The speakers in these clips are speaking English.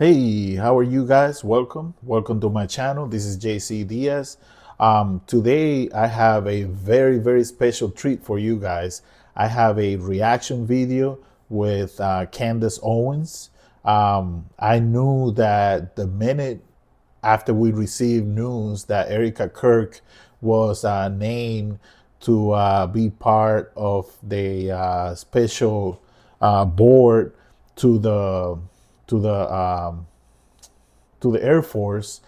Hey, how are you guys? Welcome to my channel. This is JC Diaz. Today I have a very special treat for you guys. I have a reaction video with Candace Owens. I knew that the minute after we received news that Erika Kirk was named to be part of the special board to the to the um, to the Air Force,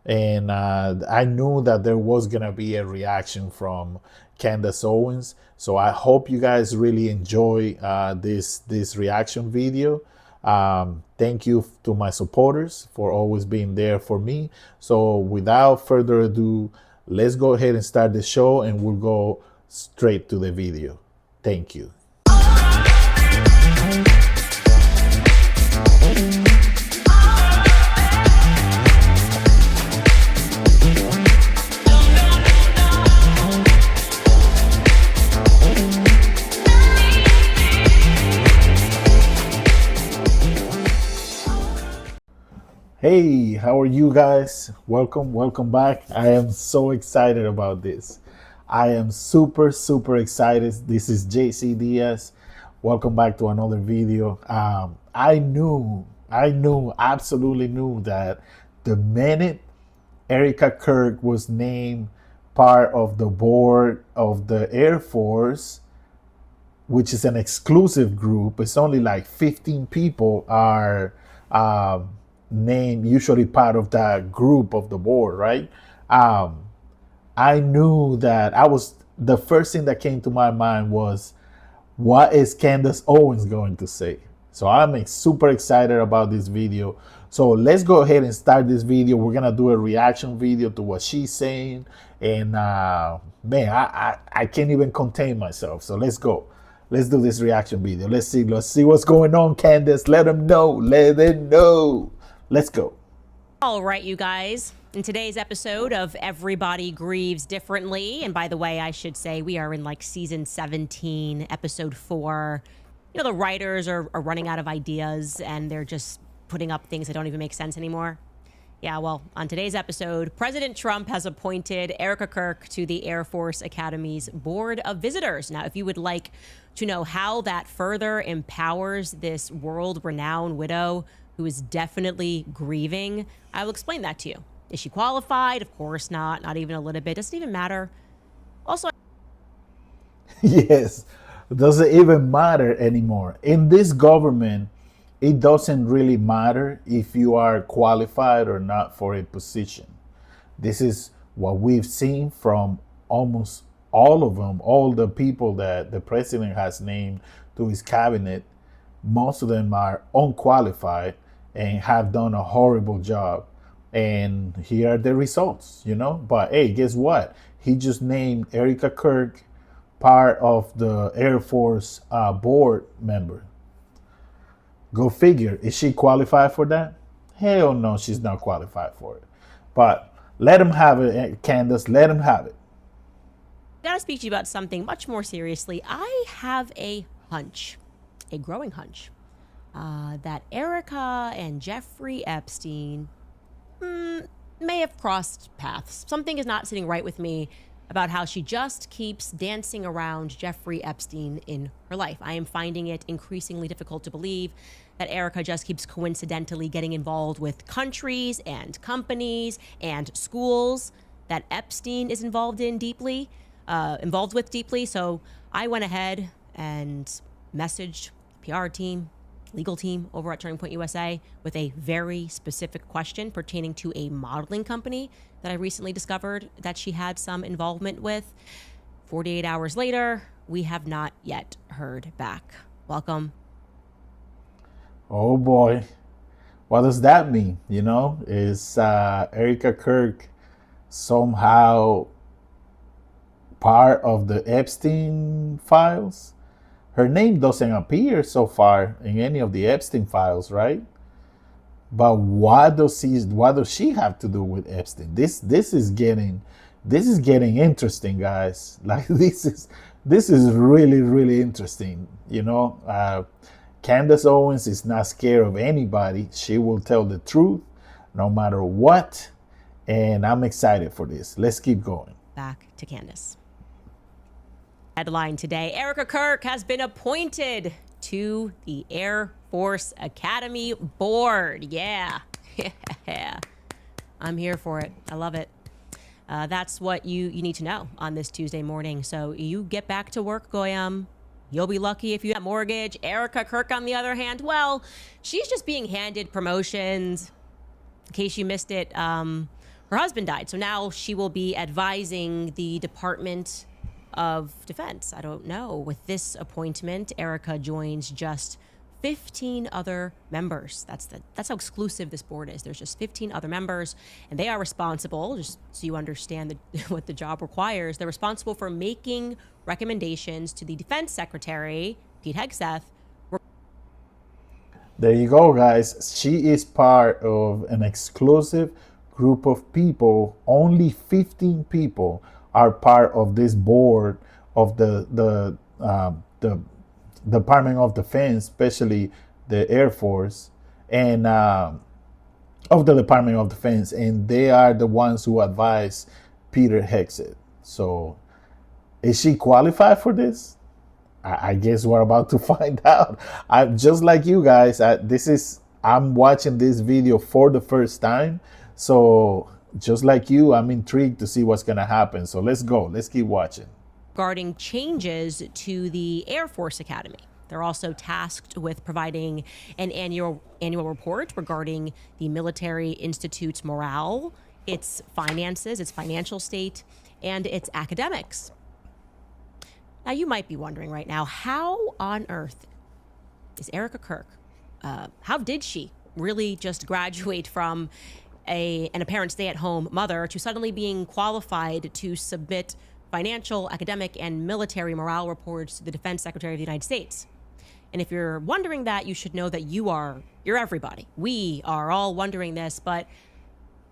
and I knew that there was gonna be a reaction from Candace Owens. So I hope you guys really enjoy this reaction video. Thank you to my supporters for always being there for me. So without further ado, let's go ahead and start the show, and we'll go straight to the video. Thank you. Hey, how are you guys? Welcome back. I am so excited about this. I am super excited. This is JC Diaz. Welcome back to another video. Absolutely knew that the minute Erika Kirk was named part of the board of the Air Force, which is an exclusive group. It's only like 15 people are named, usually part of that group of the board, right? Um, I knew that the first thing that came to my mind was, what is Candace Owens going to say? So I'm super excited about this video. So let's go ahead and start this video. We're gonna do a reaction video to what she's saying, and man, I can't even contain myself. So let's go. Let's do this reaction video. Let's see what's going on, Candace. Let them know. Let them know. Let's go. All right, you guys. In today's episode of Everybody Grieves Differently, and by the way, I should say we are in like season 17, episode 4. You know, the writers are running out of ideas and they're just putting up things that don't even make sense anymore. Yeah, well, on today's episode, President Trump has appointed Erika Kirk to the Air Force Academy's Board of Visitors. Now, if you would like to know how that further empowers this world-renowned widow who is definitely grieving, I will explain that to you. Is she qualified? Of course not even a little bit. Doesn't even matter. Also, Yes, doesn't even matter anymore. In this government, it doesn't really matter if you are qualified or not for a position. This is what we've seen from almost all of them, all the people that the president has named to his cabinet. Most of them are unqualified and have done a horrible job. And here are the results, you know. But hey, guess what? He just named Erika Kirk part of the Air Force board member. Go figure. Is she qualified for that? Hell no, she's not qualified for it. But let him have it, Candace. Let him have it. I gotta speak to you about something much more seriously. I have a hunch, a growing hunch, that Erika and Jeffrey Epstein may have crossed paths. Something is not sitting right with me about how she just keeps dancing around Jeffrey Epstein in her life. I am finding it increasingly difficult to believe that Erika just keeps coincidentally getting involved with countries and companies and schools that Epstein is involved with deeply. So I went ahead and messaged the PR team, legal team over at Turning Point USA with a very specific question pertaining to a modeling company that I recently discovered that she had some involvement with. 48 hours later, we have not yet heard back. Welcome. Oh boy. What does that mean? You know, is Erika Kirk somehow part of the Epstein files? Her name doesn't appear so far in any of the Epstein files, right? But what does she have to do with Epstein? This is getting interesting, guys. Like this is really interesting. You know, Candace Owens is not scared of anybody. She will tell the truth no matter what. And I'm excited for this. Let's keep going. Back to Candace. Headline today, Erika Kirk has been appointed to the Air Force Academy Board. Yeah. Yeah. I'm here for it. I love it. That's what you need to know on this Tuesday morning. So you get back to work, Goyam. You'll be lucky if you have a mortgage. Erika Kirk, on the other hand, well, she's just being handed promotions. In case you missed it, her husband died. So now she will be advising the Department of Defense. I don't know. With this appointment, Erika joins just 15 other members. That's how exclusive this board is. There's just 15 other members, and they are responsible, just so you understand what the job requires, they're responsible for making recommendations to the Defense Secretary, Pete Hegseth. There you go, guys. She is part of an exclusive group of people. Only 15 people are part of this board of the Department of Defense, especially the Air Force, and of the Department of Defense, and they are the ones who advise Peter Hegseth. So, is she qualified for this? I guess we're about to find out. I just like you guys. I'm watching this video for the first time, so just like you, I'm intrigued to see what's gonna happen. So let's go. Let's keep watching. Regarding changes to the Air Force Academy. They're also tasked with providing an annual report regarding the Military Institute's morale, its finances, its financial state, and its academics. Now, you might be wondering right now, how on earth is Erika Kirk? How did she really just graduate from an apparent stay-at-home mother to suddenly being qualified to submit financial, academic, and military morale reports to the Defense Secretary of the United States? And if you're wondering that, you should know that you're everybody. We are all wondering this, but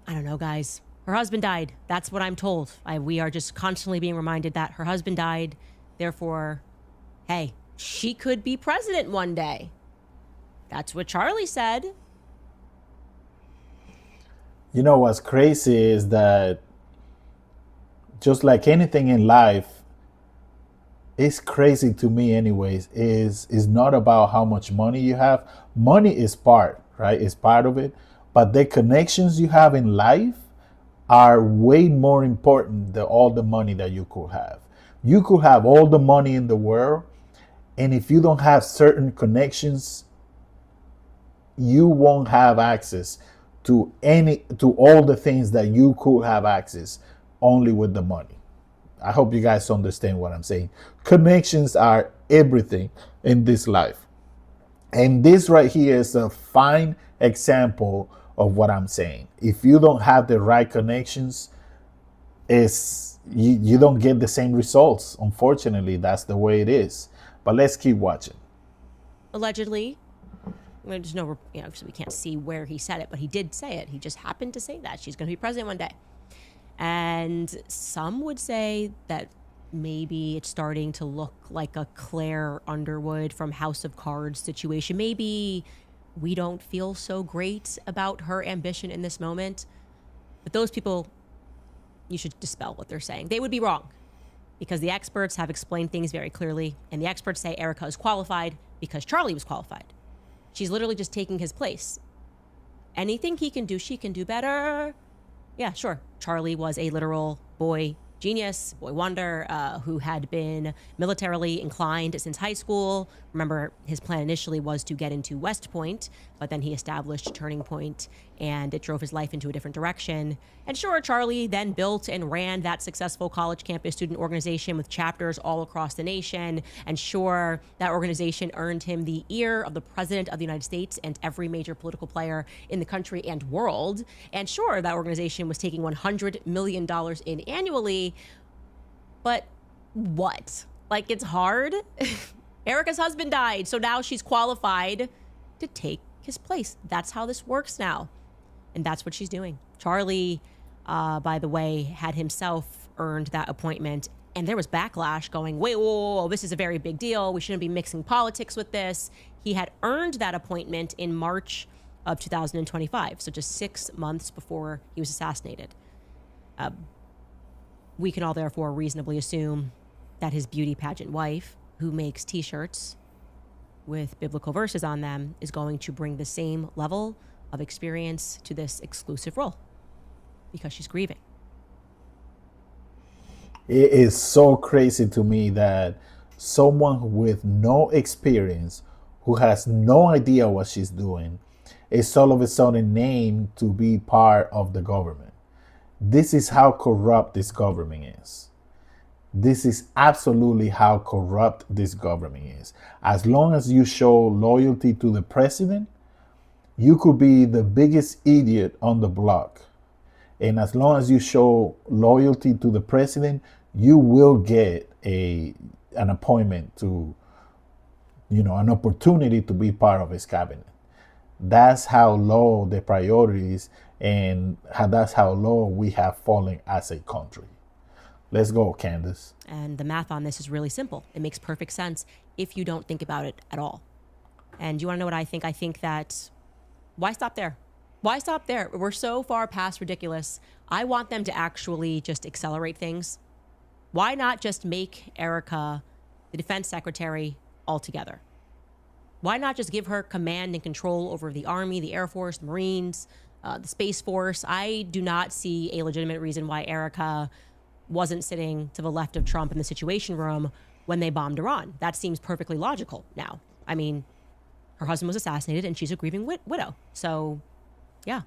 I don't know, guys. Her husband died. That's what I'm told. We are just constantly being reminded that her husband died. Therefore, hey, she could be president one day. That's what Charlie said. You know what's crazy is that just like anything in life, it's crazy to me anyways, is not about how much money you have. Money is part, right? It's part of it. But the connections you have in life are way more important than all the money that you could have. You could have all the money in the world, and if you don't have certain connections, you won't have access to all the things that you could have access only with the money. I hope you guys understand what I'm saying. Connections are everything in this life. And this right here is a fine example of what I'm saying. If you don't have the right connections, you don't get the same results. Unfortunately, that's the way it is. But let's keep watching. Allegedly, there's no, so we can't see where he said it, but he did say it. He just happened to say that she's going to be president one day. And some would say that maybe it's starting to look like a Claire Underwood from House of Cards situation. Maybe we don't feel so great about her ambition in this moment. But those people, you should dispel what they're saying. They would be wrong, because the experts have explained things very clearly. And the experts say Erika is qualified because Charlie was qualified. She's literally just taking his place. Anything he can do, she can do better. Yeah, sure. Charlie was a literal boy genius, boy wonder, who had been militarily inclined since high school. Remember, his plan initially was to get into West Point, but then he established Turning Point, and it drove his life into a different direction. And sure, Charlie then built and ran that successful college campus student organization with chapters all across the nation. And sure, that organization earned him the ear of the President of the United States and every major political player in the country and world. And sure, that organization was taking $100 million in annually. But what? Like, it's hard. Erika's husband died, so now she's qualified to take his place. That's how this works now. And that's what she's doing. Charlie, by the way, had himself earned that appointment And there was backlash going, wait, whoa, this is a very big deal. We shouldn't be mixing politics with this. He had earned that appointment in March of 2025, so just 6 months before he was assassinated. We can all therefore reasonably assume that his beauty pageant wife, who makes t-shirts with biblical verses on them, is going to bring the same level of experience to this exclusive role because she's grieving. It is so crazy to me that someone with no experience, who has no idea what she's doing, is all of a sudden named to be part of the government. This is how corrupt this government is. This is absolutely how corrupt this government is. As long as you show loyalty to the president, you could be the biggest idiot on the block. And as long as you show loyalty to the president, you will get an appointment to, an opportunity to be part of his cabinet. That's how low the priorities and that's how low we have fallen as a country. Let's go, Candace. And the math on this is really simple. It makes perfect sense if you don't think about it at all. And you want to know what I think? I think that why stop there? Why stop there? We're so far past ridiculous. I want them to actually just accelerate things. Why not just make Erika the defense secretary altogether? Why not just give her command and control over the Army, the Air Force, the Marines, the Space Force? I do not see a legitimate reason why Erika wasn't sitting to the left of Trump in the Situation Room when they bombed Iran. That seems perfectly logical now. I mean, her husband was assassinated and she's a grieving widow. So, yeah,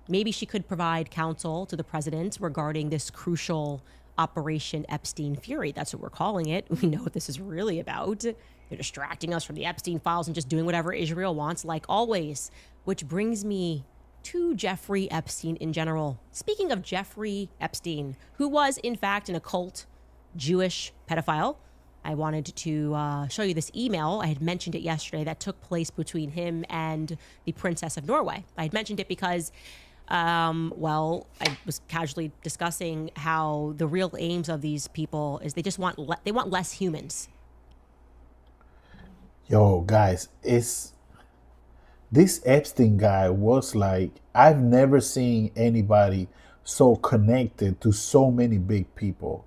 maybe she could provide counsel to the president regarding this crucial Operation Epstein Fury. That's what we're calling it. We know what this is really about. They're distracting us from the Epstein files and just doing whatever Israel wants, like always. Which brings me to Jeffrey Epstein in general. Speaking of Jeffrey Epstein, who was in fact an occult Jewish pedophile, I wanted to show you this email. I had mentioned it yesterday that took place between him and the Princess of Norway. I had mentioned it because, I was casually discussing how the real aims of these people is they just want they want less humans. Yo, guys, this Epstein guy was like, I've never seen anybody so connected to so many big people.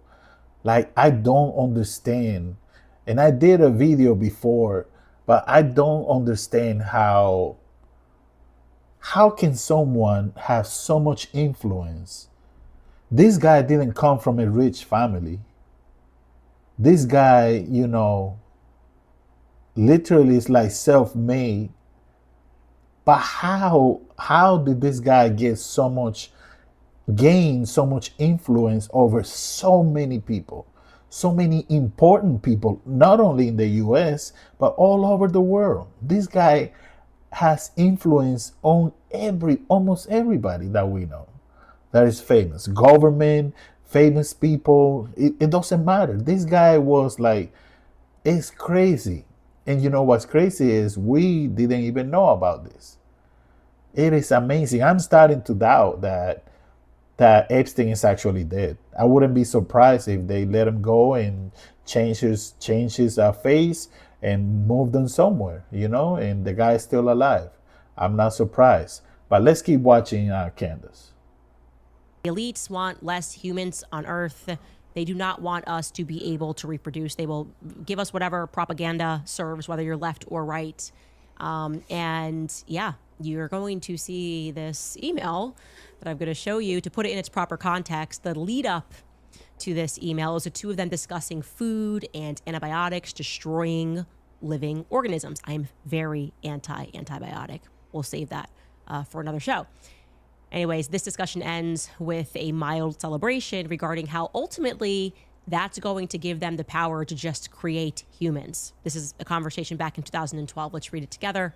Like, I don't understand. And I did a video before, but I don't understand how can someone have so much influence? This guy didn't come from a rich family. This guy, literally is like self-made. But how did this guy gain so much influence over so many people, so many important people, not only in the US, but all over the world? This guy has influence on almost everybody that we know that is famous. Government, famous people, it doesn't matter. This guy was like, it's crazy. And you know what's crazy is we didn't even know about this. It is amazing. I'm starting to doubt that Epstein is actually dead. I wouldn't be surprised if they let him go and change his face and moved on somewhere, and the guy is still alive. I'm not surprised. But let's keep watching Candace. The elites want less humans on Earth. They do not want us to be able to reproduce. They will give us whatever propaganda serves, whether you're left or right. And yeah, you're going to see this email that I'm going to show you to put it in its proper context. The lead up to this email is the two of them discussing food and antibiotics destroying living organisms. I'm very antibiotic. We'll save that for another show. Anyways, this discussion ends with a mild celebration regarding how ultimately that's going to give them the power to just create humans. This is a conversation back in 2012. Let's read it together.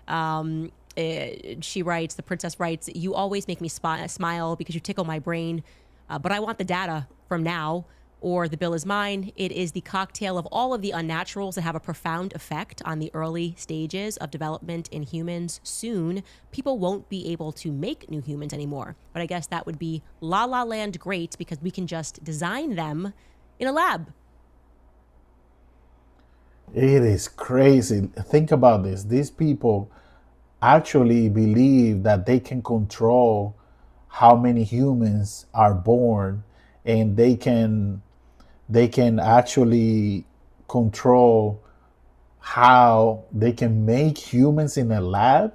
She writes, the princess writes, "You always make me smile because you tickle my brain, but I want the data from now, or the bill is mine. It is the cocktail of all of the unnaturals that have a profound effect on the early stages of development in humans. Soon, people won't be able to make new humans anymore. But I guess that would be La La Land great because we can just design them in a lab. It is crazy. Think about this. These people actually believe that they can control how many humans are born, and they can actually control how they can make humans in a lab.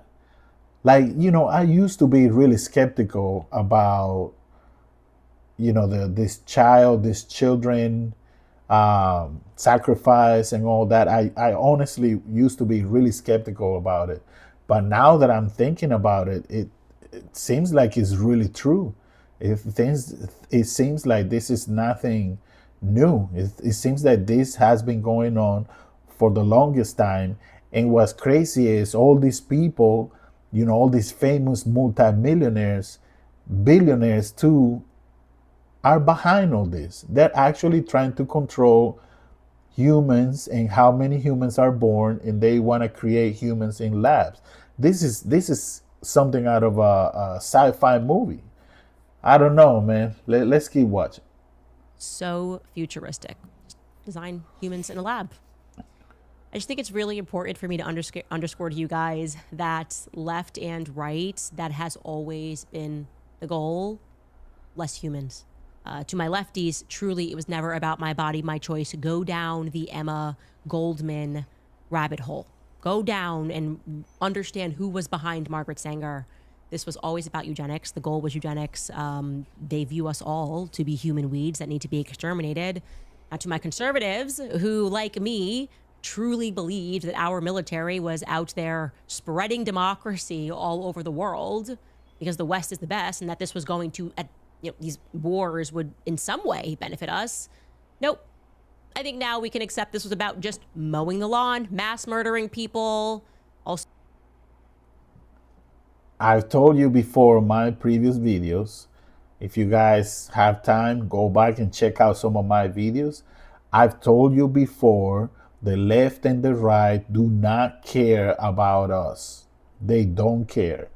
Like, I used to be really skeptical about, this children sacrifice and all that. I honestly used to be really skeptical about it. But now that I'm thinking about it, it seems like it's really true. It seems like this is nothing new. It seems that this has been going on for the longest time. And what's crazy is all these people, all these famous multimillionaires, billionaires too, are behind all this. They're actually trying to control humans and how many humans are born, and they want to create humans in labs. This is something out of a sci-fi movie. I don't know, man. Let's keep watching. So futuristic. Design humans in a lab. I just think it's really important for me to underscore to you guys that left and right, that has always been the goal. Less humans. To my lefties, truly, it was never about my body, my choice. Go down the Emma Goldman rabbit hole. Go down and understand who was behind Margaret Sanger. This was always about eugenics. The goal was eugenics. They view us all to be human weeds that need to be exterminated. Now, to my conservatives, who, like me, truly believed that our military was out there spreading democracy all over the world because the West is the best, and that this was going to, these wars would in some way benefit us. Nope. I think now we can accept this was about just mowing the lawn, mass murdering people. Also, I've told you before in my previous videos. If you guys have time, go back and check out some of my videos. I've told you before, the left and the right do not care about us. They don't care.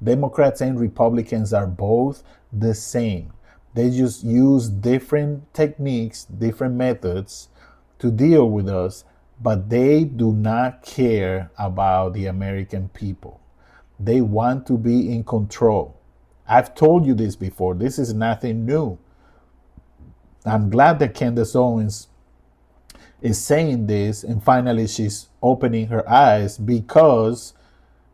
Democrats and Republicans are both the same. They just use different techniques, different methods to deal with us, but they do not care about the American people. They want to be in control. I've told you this before. This is nothing new. I'm glad that Candace Owens is saying this, and finally she's opening her eyes, because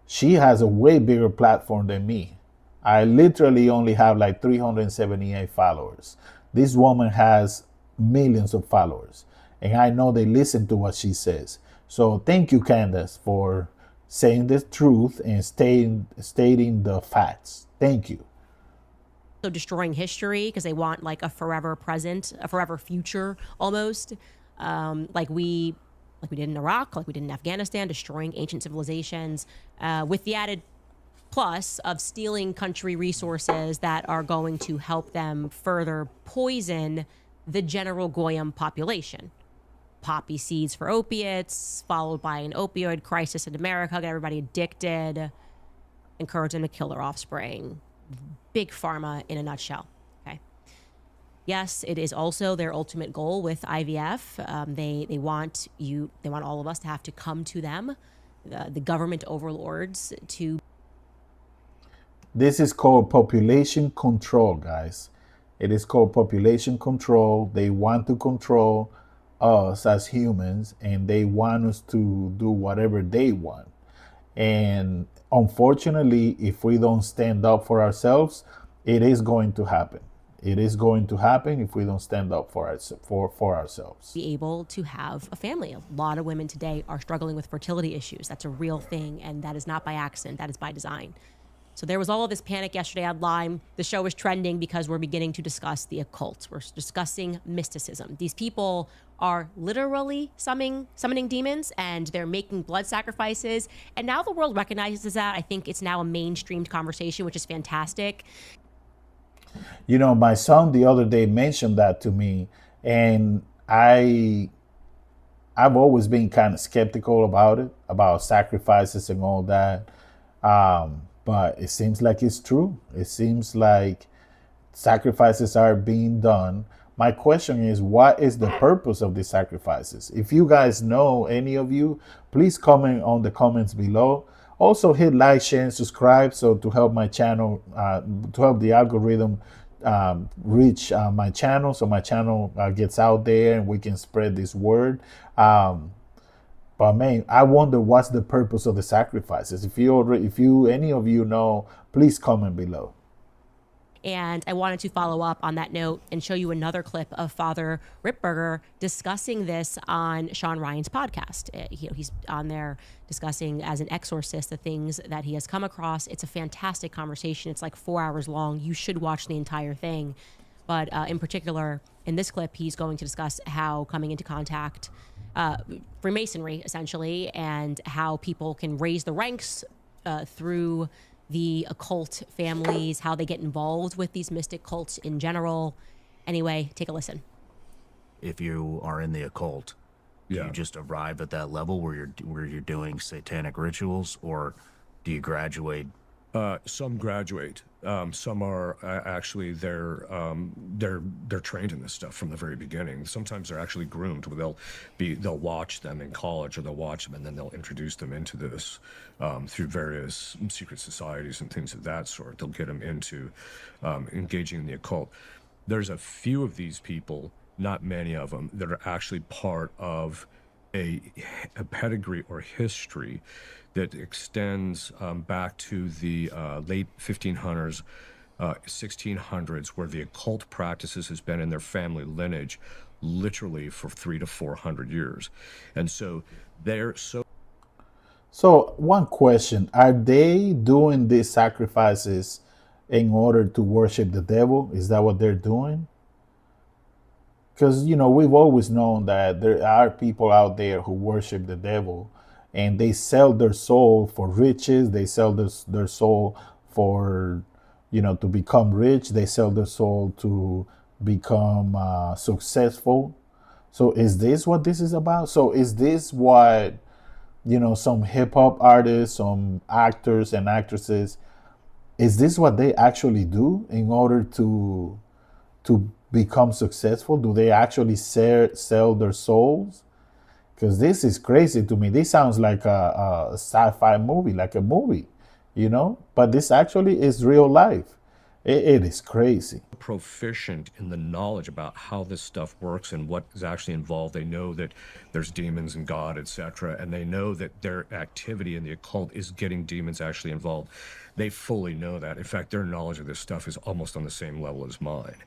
she has a way bigger platform than me. I literally only have like 378 followers. This woman has millions of followers, and I know they listen to what she says. So thank you, Candace, for saying the truth and stating the facts. Thank you. destroying history because they want like a forever present, a forever future almost. Like we did in Iraq, like we did in Afghanistan, destroying ancient civilizations, with the added plus of stealing country resources that are going to help them further poison the general Goyim population. Poppy seeds for opiates, followed by an opioid crisis in America, get everybody addicted, encourage them to kill their offspring. Big pharma in a nutshell. Okay. Yes, it is also their ultimate goal with IVF. They want all of us to have to come to them, the government overlords, to. This is called population control, guys. It is called population control. They want to control us as humans, and they want us to do whatever they want. And unfortunately, if we don't stand up for ourselves, it is going to happen. It is going to happen if we don't stand up for ourselves. Be able to have a family. A lot of women today are struggling with fertility issues. That's a real thing, and that is not by accident. That is by design. So there was all of this panic yesterday online. The show is trending because we're beginning to discuss the occult. We're discussing mysticism. These people are literally summoning demons, and they're making blood sacrifices. And now the world recognizes that. I think it's now a mainstreamed conversation, which is fantastic. My son the other day mentioned that to me, and I've always been kind of skeptical about it, about sacrifices and all that. But it seems like it's true. It seems like sacrifices are being done. My question is, what is the purpose of these sacrifices? If you guys know, any of you, please comment on the comments below. Also, hit like, share, and subscribe so to help my channel, to help the algorithm reach my channel, so my channel gets out there and we can spread this word. But man, I wonder what's the purpose of the sacrifices. If any of you know, please comment below. And I wanted to follow up on that note and show you another clip of Father Ripberger discussing this on Sean Ryan's podcast. He's on there discussing, as an exorcist, the things that he has come across. It's a fantastic conversation. It's like 4 hours long. You should watch the entire thing. But in particular, in this clip, he's going to discuss how coming into contact, Freemasonry, essentially, and how people can raise the ranks through the occult families, how they get involved with these mystic cults in general. Anyway, take a listen. If you are in the occult, do you just arrive at that level where you're doing satanic rituals, or do you graduate? Some graduate. Some are actually they're trained in this stuff from the very beginning. Sometimes they're actually groomed. They'll watch them in college, or they'll watch them and then they'll introduce them into this through various secret societies and things of that sort. They'll get them into engaging in the occult. There's a few of these people, not many of them, that are actually part of a pedigree or history that extends back to the late 1500s, 1600s, where the occult practices has been in their family lineage literally for 300 to 400 years. And so they're So one question, are they doing these sacrifices in order to worship the devil? Is that what they're doing? Because, we've always known that there are people out there who worship the devil, and they sell their soul for riches. They sell their soul for, to become rich. They sell their soul to become successful. So is this what this is about? So is this what, some hip hop artists, some actors and actresses, is this what they actually do in order to become successful? Do they actually sell their souls? Because this is crazy to me. This sounds like a sci-fi movie, like a movie, but this actually is real life. It is crazy. proficient in the knowledge about how this stuff works and what is actually involved. They know that there's demons and God, etc., and they know that their activity in the occult is getting demons actually involved. They fully know that. In fact, their knowledge of this stuff is almost on the same level as mine.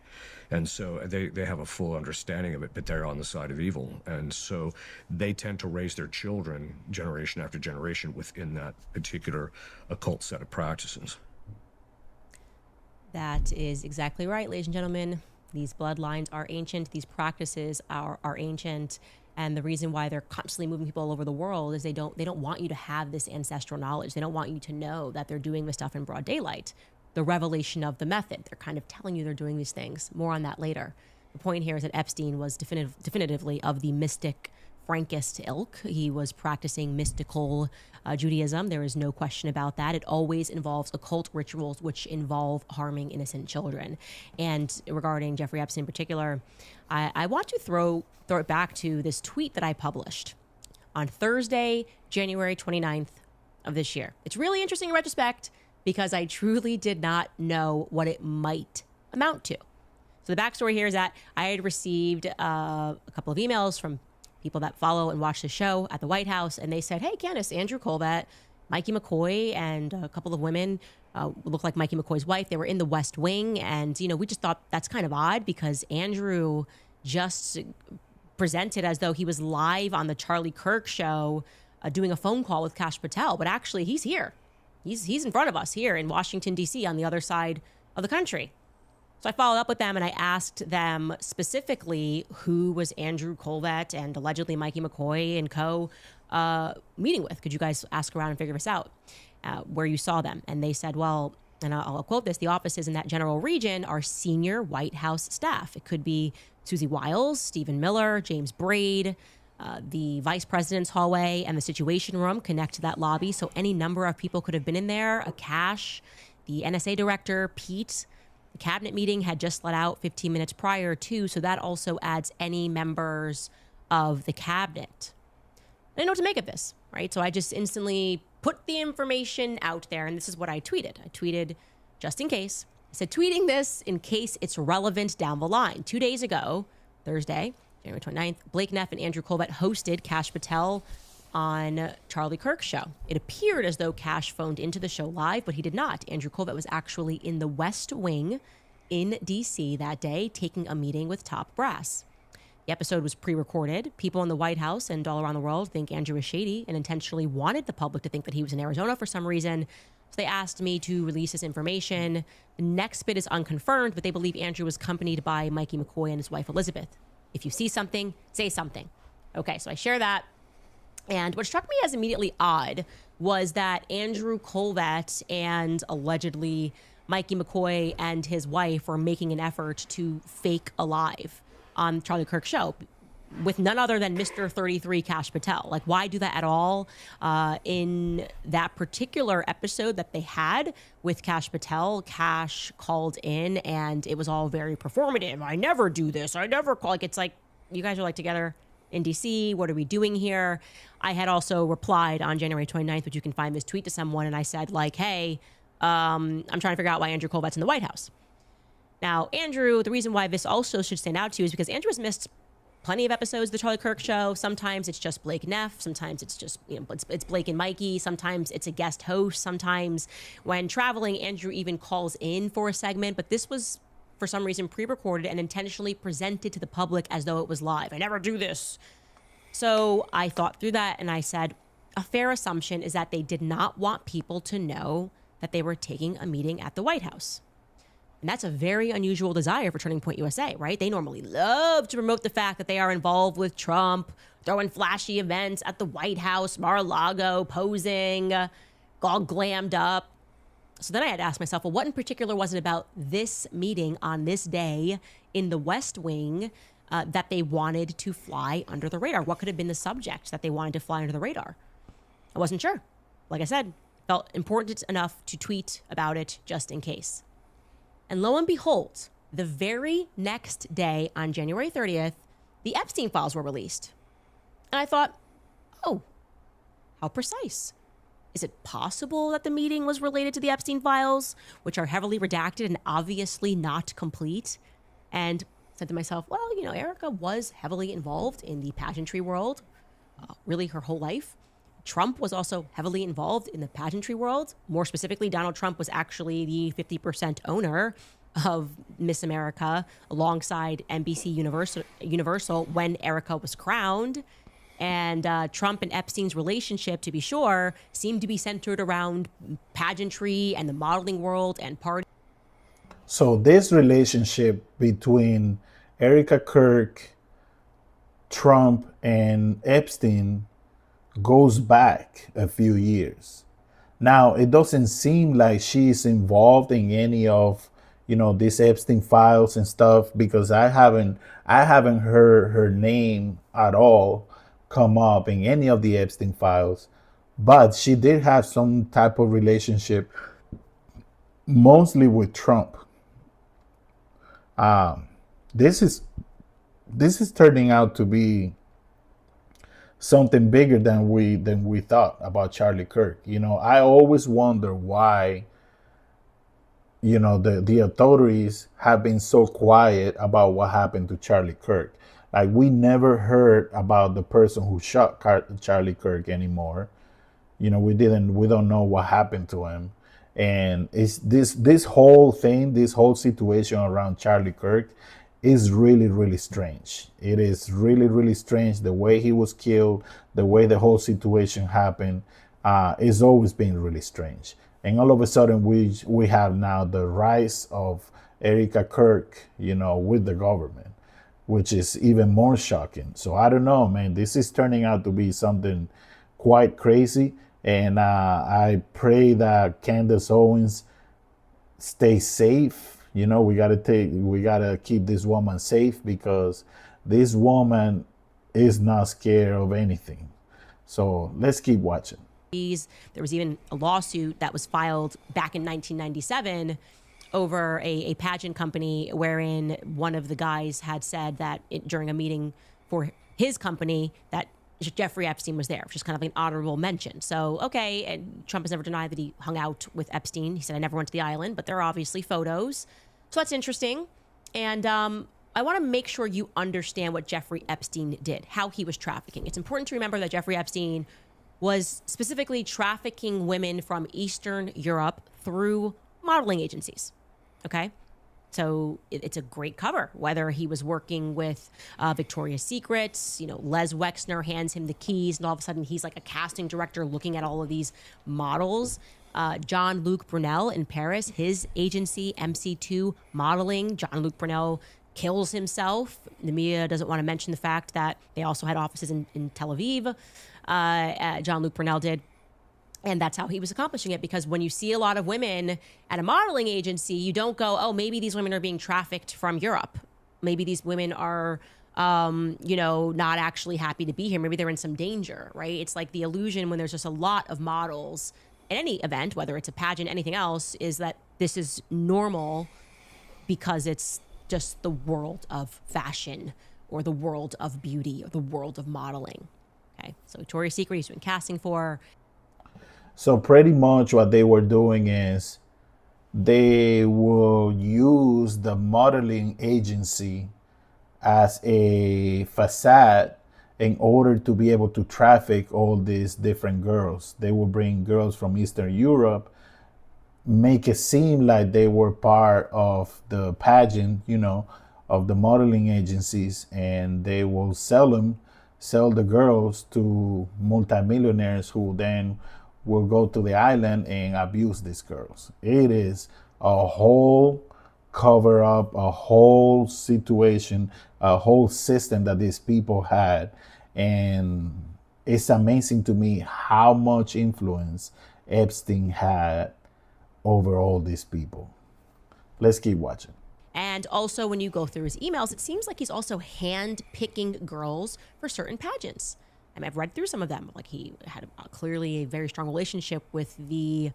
And so they have a full understanding of it, but they're on the side of evil. And so they tend to raise their children generation after generation within that particular occult set of practices. That is exactly right, ladies and gentlemen. These bloodlines are ancient. These practices are ancient. And the reason why they're constantly moving people all over the world is they don't want you to have this ancestral knowledge. They don't want you to know that they're doing this stuff in broad daylight. The revelation of the method. They're kind of telling you they're doing these things. More on that later. The point here is that Epstein was definitively of the mystic Frankist ilk. He was practicing mystical Judaism. There is no question about that. It always involves occult rituals which involve harming innocent children. And regarding Jeffrey Epstein in particular, I want to throw it back to this tweet that I published on Thursday, January 29th of this year. It's really interesting in retrospect because I truly did not know what it might amount to. So the backstory here is that I had received a couple of emails from people that follow and watch the show at the White House, and they said, "Hey, Candace, Andrew Colbert, Mikey McCoy, and a couple of women look like Mikey McCoy's wife. They were in the West Wing, and we just thought that's kind of odd because Andrew just presented as though he was live on the Charlie Kirk show doing a phone call with Kash Patel, but actually he's here. He's in front of us here in Washington, D.C. on the other side of the country." So I followed up with them and I asked them specifically who was Andrew Colbert and allegedly Mikey McCoy and co meeting with. Could you guys ask around and figure this out, where you saw them? And they said, well, and I'll quote this, the offices in that general region are senior White House staff. It could be Susie Wiles, Stephen Miller, James Braid, the vice president's hallway and the situation room connect to that lobby. So any number of people could have been in there, a Cash, the NSA director, Pete, The cabinet meeting had just let out 15 minutes prior too, so that also adds any members of the cabinet. I didn't know what to make of this, right? So I just instantly put the information out there, and this is what I tweeted. I tweeted, just in case. I said, tweeting this in case it's relevant down the line. 2 days ago, Thursday, January 29th, Blake Neff and Andrew Colbert hosted Kash Patel on Charlie Kirk's show. It appeared as though Kash phoned into the show live, but he did not. Andrew Colbert was actually in the West Wing in D.C. that day, taking a meeting with top brass. The episode was pre-recorded. People in the White House and all around the world think Andrew is shady and intentionally wanted the public to think that he was in Arizona for some reason. So they asked me to release this information. The next bit is unconfirmed, but they believe Andrew was accompanied by Mikey McCoy and his wife, Elizabeth. If you see something, say something. Okay, so I share that. And what struck me as immediately odd was that Andrew Colbert and allegedly Mikey McCoy and his wife were making an effort to fake alive on Charlie Kirk's show with none other than Mr. 33 Kash Patel. Like, why do that at all? In that particular episode that they had with Kash Patel, Kash called in and it was all very performative. I never do this. I never call. Like, it's like, you guys are like together in DC. What are we doing here? I had also replied on January 29th, which you can find this tweet to someone. And I said like, hey, I'm trying to figure out why Andrew Colbert's in the White House. Now, Andrew, the reason why this also should stand out to you is because Andrew has missed plenty of episodes of the Charlie Kirk show. Sometimes it's just Blake Neff. Sometimes it's just, it's Blake and Mikey. Sometimes it's a guest host. Sometimes when traveling, Andrew even calls in for a segment. But this was, for some reason, pre-recorded and intentionally presented to the public as though it was live. I never do this. So I thought through that and I said, a fair assumption is that they did not want people to know that they were taking a meeting at the White House. And that's a very unusual desire for Turning Point USA, right? They normally love to promote the fact that they are involved with Trump, throwing flashy events at the White House, Mar-a-Lago, posing, all glammed up. So then I had to ask myself, well, what in particular was it about this meeting on this day in the West Wing that they wanted to fly under the radar? What could have been the subject that they wanted to fly under the radar? I wasn't sure. Like I said, felt important enough to tweet about it just in case. And lo and behold, the very next day on January 30th, the Epstein files were released. And I thought, oh, how precise. Is it possible that the meeting was related to the Epstein files, which are heavily redacted and obviously not complete? And said to myself, well, Erika was heavily involved in the pageantry world, really her whole life. Trump was also heavily involved in the pageantry world. More specifically, Donald Trump was actually the 50% owner of Miss America alongside NBC Universal when Erika was crowned. And Trump and Epstein's relationship, to be sure, seemed to be centered around pageantry and the modeling world and party. So this relationship between Erika Kirk, Trump, and Epstein goes back a few years. Now, it doesn't seem like she's involved in any of, these Epstein files and stuff, because I haven't heard her name at all come up in any of the Epstein files. But she did have some type of relationship, mostly with Trump. This is turning out to be something bigger than we thought about Charlie Kirk. I always wonder why, the authorities have been so quiet about what happened to Charlie Kirk. Like, we never heard about the person who shot Charlie Kirk anymore. We don't know what happened to him. And it's this whole thing, this whole situation around Charlie Kirk is really, really strange. It is really, really strange. The way he was killed, the way the whole situation happened, it's always been really strange. And all of a sudden, we have now the rise of Erika Kirk, with the government, which is even more shocking. So I don't know, man. This is turning out to be something quite crazy. And I pray that Candace Owens stays safe. We gotta keep this woman safe, because this woman is not scared of anything. So let's keep watching. There was even a lawsuit that was filed back in 1997 over a pageant company wherein one of the guys had said that during a meeting for his company that Jeffrey Epstein was there, which is kind of like an honorable mention. So, okay, and Trump has never denied that he hung out with Epstein. He said, I never went to the island, but there are obviously photos. So that's interesting. And I want to make sure you understand what Jeffrey Epstein did, how he was trafficking. It's important to remember that Jeffrey Epstein was specifically trafficking women from Eastern Europe through modeling agencies. Okay? So it's a great cover, whether he was working with Victoria's Secrets, Les Wexner hands him the keys and all of a sudden he's like a casting director looking at all of these models. Jean-Luc Brunel in Paris, his agency, MC2 Modeling, Jean-Luc Brunel kills himself. The media doesn't want to mention the fact that they also had offices in Tel Aviv. Jean-Luc Brunel did. And that's how he was accomplishing it, because when you see a lot of women at a modeling agency, you don't go, oh, maybe these women are being trafficked from Europe. Maybe these women are, not actually happy to be here. Maybe they're in some danger, right? It's like the illusion when there's just a lot of models at any event, whether it's a pageant, anything else, is that this is normal because it's just the world of fashion or the world of beauty or the world of modeling. Okay, so Victoria's Secret he's doing casting for. So pretty much what they were doing is they will use the modeling agency as a facade in order to be able to traffic all these different girls. They will bring girls from Eastern Europe, make it seem like they were part of the pageant, of the modeling agencies, and they will sell the girls to multimillionaires who then will go to the island and abuse these girls. It is a whole cover up, a whole situation, a whole system that these people had. And it's amazing to me how much influence Epstein had over all these people. Let's keep watching. And also, when you go through his emails, it seems like he's also hand-picking girls for certain pageants. I mean, I've read through some of them. Like he had clearly a very strong relationship with the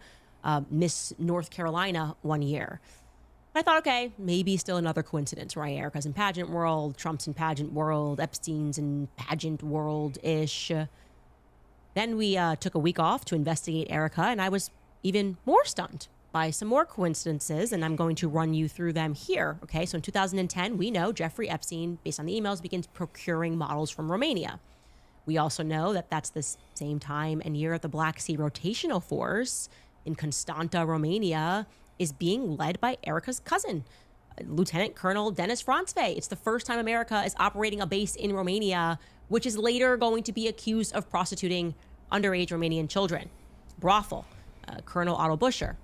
Miss North Carolina one year. I thought, okay, maybe still another coincidence, right? Erika's in pageant world, Trump's in pageant world, Epstein's in pageant world-ish. Then we took a week off to investigate Erika, and I was even more stunned by some more coincidences, and I'm going to run you through them here. Okay, so in 2010, we know Jeffrey Epstein, based on the emails, begins procuring models from Romania. We also know that that's the same time and year the Black Sea Rotational Force in Constanta, Romania, is being led by Erika's cousin, Lieutenant Colonel Dennis Franțve. It's the first time America is operating a base in Romania, which is later going to be accused of prostituting underage Romanian children. Brothel, Colonel Otto Buscher.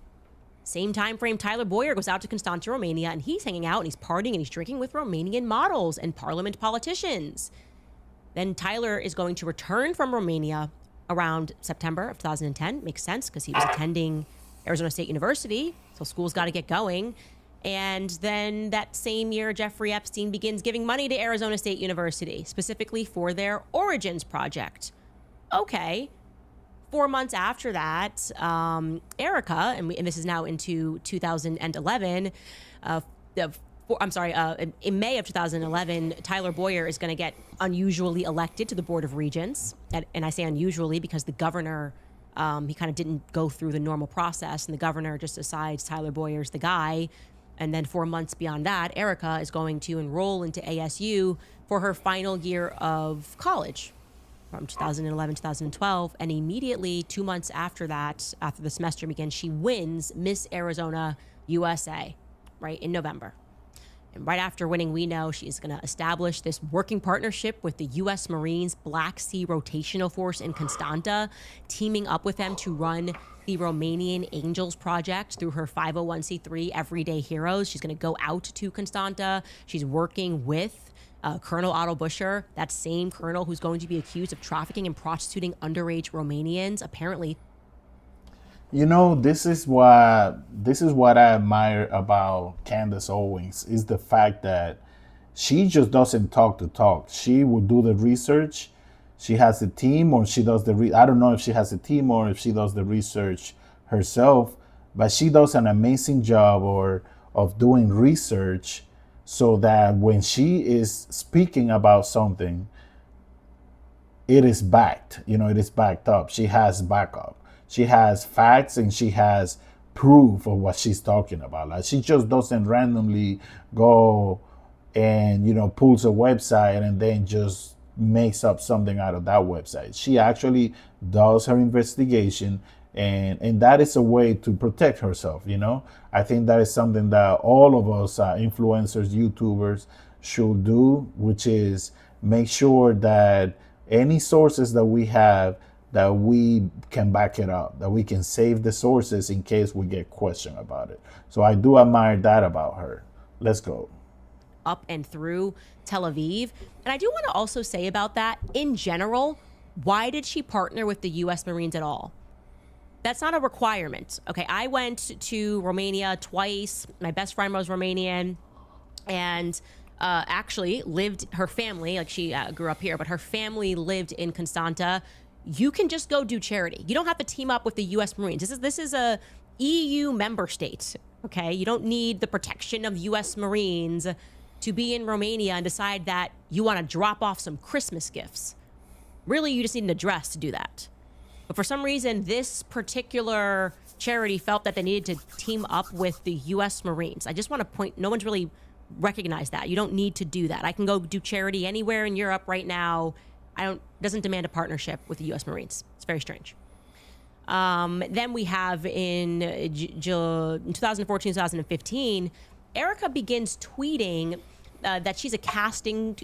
Same time frame, Tyler Boyer goes out to Constanta, Romania, and he's hanging out and he's partying and he's drinking with Romanian models and parliament politicians. Then Tyler is going to return from Romania around September of 2010. Makes sense because he was attending Arizona State University, so school's got to get going. And then that same year, Jeffrey Epstein begins giving money to Arizona State University, specifically for their Origins project. Okay. 4 months after that, Erika, and this is now into 2011, in May of 2011, Tyler Boyer is going to get unusually elected to the Board of Regents. And I say unusually because the governor, he kind of didn't go through the normal process, and the governor just decides Tyler Boyer's the guy. And then 4 months beyond that, Erika is going to enroll into ASU for her final year of college from 2011, 2012. And immediately 2 months after that, after the semester begins, she wins Miss Arizona USA, right, in November. And right after winning, we know she's going to establish this working partnership with the U.S. Marines Black Sea Rotational Force in Constanta, teaming up with them to run the Romanian Angels Project through her 501c3 Everyday Heroes. She's going to go out to Constanta. She's working with Colonel Otto Buscher, that same colonel who's going to be accused of trafficking and prostituting underage Romanians, apparently. This is what I admire about Candace Owens, is the fact that she just doesn't talk to talk. She will do the research. She has a team, or she does I don't know if she has a team or if she does the research herself, but she does an amazing job, or of doing research so that when she is speaking about something, it is backed. It is backed up. She has backup. She has facts and she has proof of what she's talking about. Like, she just doesn't randomly go and pulls a website and then just makes up something out of that website. She actually does her investigation, and that is a way to protect herself. I think that is something that all of us influencers, YouTubers should do, which is make sure that any sources that we have, that we can back it up, that we can save the sources in case we get questioned about it. So I do admire that about her. Let's go. Up and through Tel Aviv. And I do want to also say about that, in general, why did she partner with the U.S. Marines at all? That's not a requirement. Okay, I went to Romania twice. My best friend was Romanian, and actually lived, her family, like she grew up here, but her family lived in Constanta. You can just go do charity. You don't have to team up with the U.S. Marines. This is a EU member state. Okay, you don't need the protection of U.S. Marines to be in Romania and decide that you want to drop off some Christmas gifts. Really, you just need an address to do that. But for some reason, this particular charity felt that they needed to team up with the U.S. Marines. I just want to point, no one's really recognized that. You don't need to do that. I can go do charity anywhere in Europe right now. Doesn't demand a partnership with the U.S. Marines. It's very strange. Then we have in 2014, 2015, Erika begins tweeting that she's a casting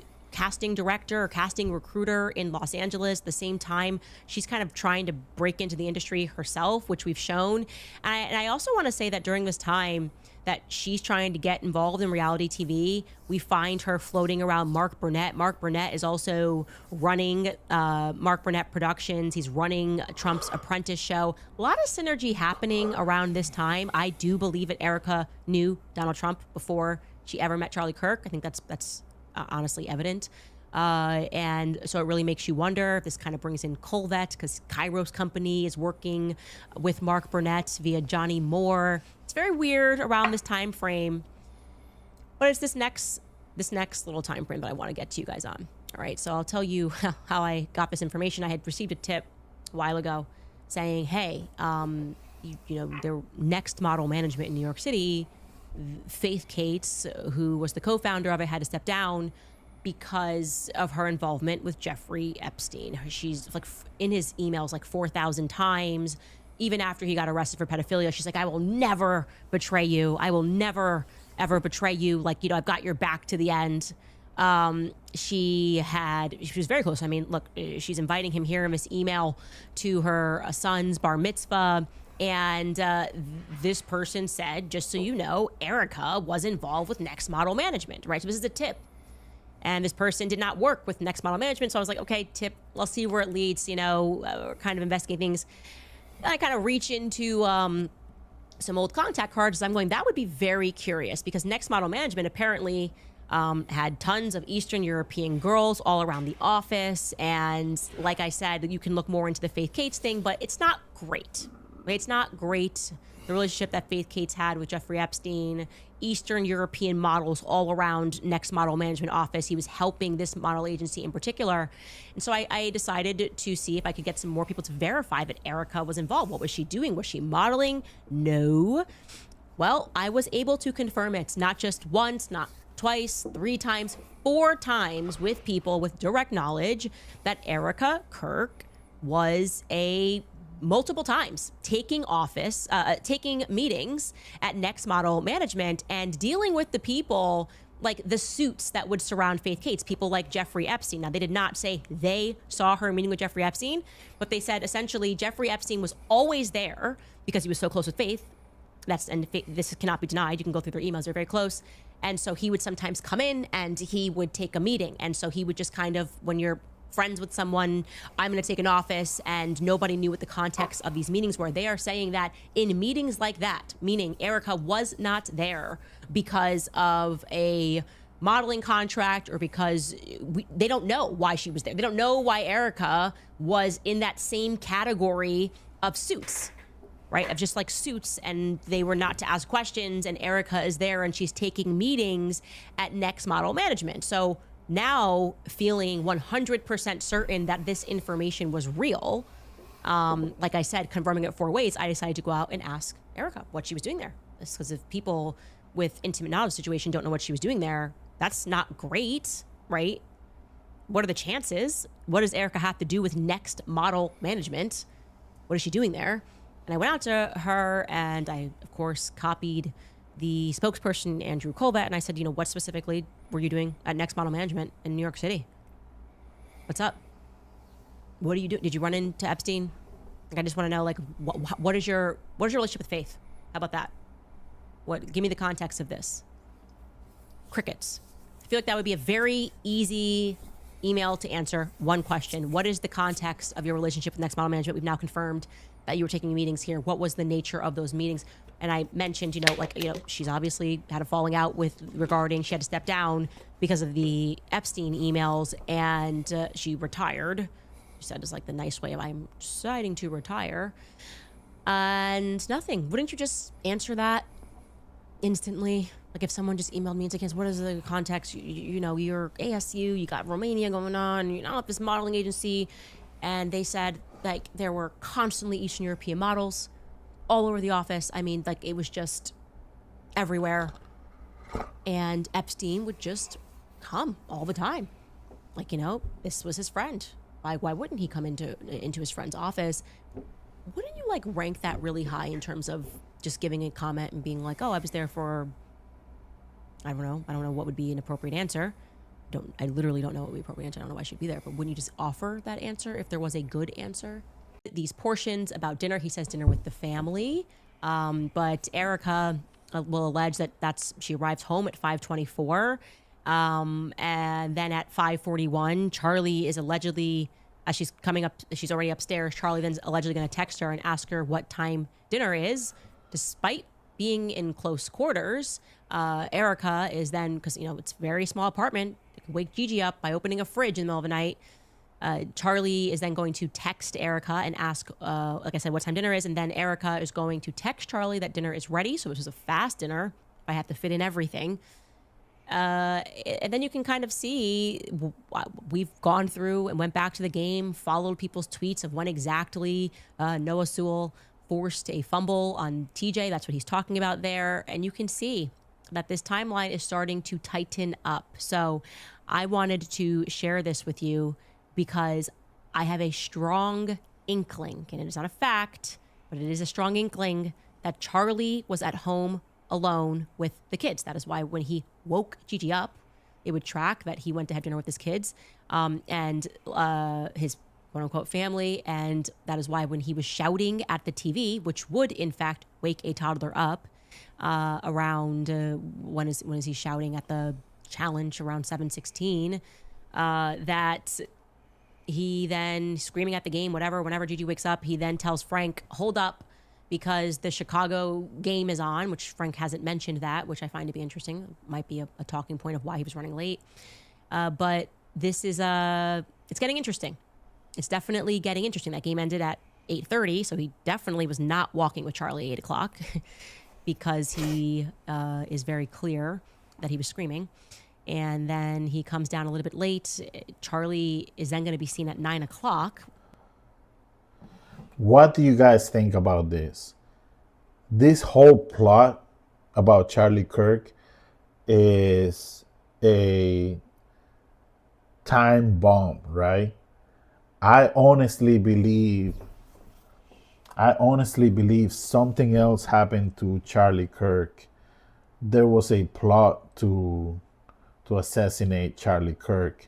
director or casting recruiter in Los Angeles. At the same time, she's kind of trying to break into the industry herself, which we've shown. And I also want to say that during this time that she's trying to get involved in reality TV, we find her floating around Mark Burnett. Mark Burnett is also running Mark Burnett Productions. He's running Trump's Apprentice show. A lot of synergy happening around this time. I do believe that Erika knew Donald Trump before she ever met Charlie Kirk. I think that's honestly evident. And so it really makes you wonder if this kind of brings in Colvet, because Kairos Company is working with Mark Burnett via Johnny Moore. It's very weird around this time frame, but it's this next little time frame that I want to get to you guys on. All right, so I'll tell you how I got this information. I had received a tip a while ago saying, hey, their Next Model Management in New York City, Faith Cates, who was the co-founder of it, had to step down because of her involvement with Jeffrey Epstein. She's like in his emails like 4,000 times. Even after he got arrested for pedophilia, she's like, I will never betray you. I will never, ever betray you. Like, I've got your back to the end. She was very close. I mean, look, she's inviting him here in this email to her son's bar mitzvah. And this person said, just so you know, Erika was involved with Next Model Management, right? So this is a tip. And this person did not work with Next Model Management. So I was like, okay, tip, let's see where it leads, kind of investigating things. And I kind of reach into some old contact cards. I'm going, that would be very curious, because Next Model Management apparently had tons of Eastern European girls all around the office. And like I said, you can look more into the Faith Cates thing, but it's not great. It's not great. The relationship that Faith Cates had with Jeffrey Epstein, Eastern European models all around Next Model Management office. He was helping this model agency in particular. And so I decided to see if I could get some more people to verify that Erika was involved. What was she doing? Was she modeling? No. Well, I was able to confirm it, not just once, not twice, 3 times, 4 times with people with direct knowledge that Erika Kirk was multiple times taking meetings at Next Model Management and dealing with the people, like the suits that would surround Faith Cates, people like Jeffrey Epstein. Now, they did not say they saw her meeting with Jeffrey Epstein, but they said essentially Jeffrey Epstein was always there because he was so close with Faith. This cannot be denied. You can go through their emails. They're very close. And so he would sometimes come in and he would take a meeting. And so he would just kind of, when you're friends with someone, I'm going to take an office, and nobody knew what the context of these meetings were. They are saying that in meetings like that, meaning Erika was not there because of a modeling contract or because they don't know why she was there. They don't know why Erika was in that same category of suits. right? Of just like suits, and they were not to ask questions, and Erika is there and she's taking meetings at Next Model Management. So now, feeling 100% certain that this information was real, like I said, confirming it 4 ways, I decided to go out and ask Erika what she was doing there. Because if people with intimate knowledge situation don't know what she was doing there, that's not great, right? What are the chances? What does Erika have to do with Next Model Management? What is she doing there? And I went out to her, and I, of course, copied the spokesperson, Andrew Colbert, and I said, what specifically were you doing at Next Model Management in New York City? What's up? What do you do? Did you run into Epstein? Like, I just want to know, like, what is your relationship with Faith? How about that? Give me the context of this. Crickets. I feel like that would be a very easy email to answer. One question: what is the context of your relationship with Next Model Management? We've now confirmed that you were taking meetings here. What was the nature of those meetings? And I mentioned, she's obviously had a falling out regarding she had to step down because of the Epstein emails, and she retired. She said it's like the nice way of, I'm deciding to retire. And nothing. Wouldn't you just answer that instantly? Like, if someone just emailed me and said, what is the context? You're ASU, you got Romania going on, you're not this modeling agency. And they said, like, there were constantly Eastern European models all over the office. I mean, like, it was just everywhere. And Epstein would just come all the time. Like, this was his friend. Why wouldn't he come into his friend's office? Wouldn't you, like, rank that really high in terms of just giving a comment and being like, oh, I was there for, I don't know what would be an appropriate answer. I literally don't know what would be an appropriate answer. I don't know why she'd be there, but wouldn't you just offer that answer if there was a good answer? These portions about dinner, he says dinner with the family, but Erika will allege that she arrives home at 5:24, and then at 5:41, Charlie is allegedly, as she's coming up, she's already upstairs, Charlie then's allegedly going to text her and ask her what time dinner is, despite being in close quarters. Erika is then, because it's a very small apartment, they can wake Gigi up by opening a fridge in the middle of the night. Charlie is then going to text Erika and ask, like I said, what time dinner is, and then Erika is going to text Charlie that dinner is ready. So this is a fast dinner. I have to fit in everything. And then you can kind of see we've gone through and went back to the game, followed people's tweets of when exactly Noah Sewell forced a fumble on TJ. That's what he's talking about there. And you can see that this timeline is starting to tighten up. So I wanted to share this with you because I have a strong inkling, and it is not a fact, but it is a strong inkling that Charlie was at home alone with the kids. That is why when he woke Gigi up, it would track that he went to have dinner with his kids and his quote-unquote family. And that is why when he was shouting at the TV, which would in fact wake a toddler up around, when is he shouting at the challenge around 7:16, that he then screaming at the game, whenever Gigi wakes up, he then tells Frank, hold up, because the Chicago game is on, which Frank hasn't mentioned that, which I find to be interesting. Might be a talking point of why he was running late. But this is, it's getting interesting. It's definitely getting interesting. That game ended at 8:30, so he definitely was not walking with Charlie at 8 o'clock because he is very clear that he was screaming. And then he comes down a little bit late. Charlie is then going to be seen at 9 o'clock. What do you guys think about this? This whole plot about Charlie Kirk is a time bomb, right? I honestly believe something else happened to Charlie Kirk. There was a plot to assassinate Charlie Kirk,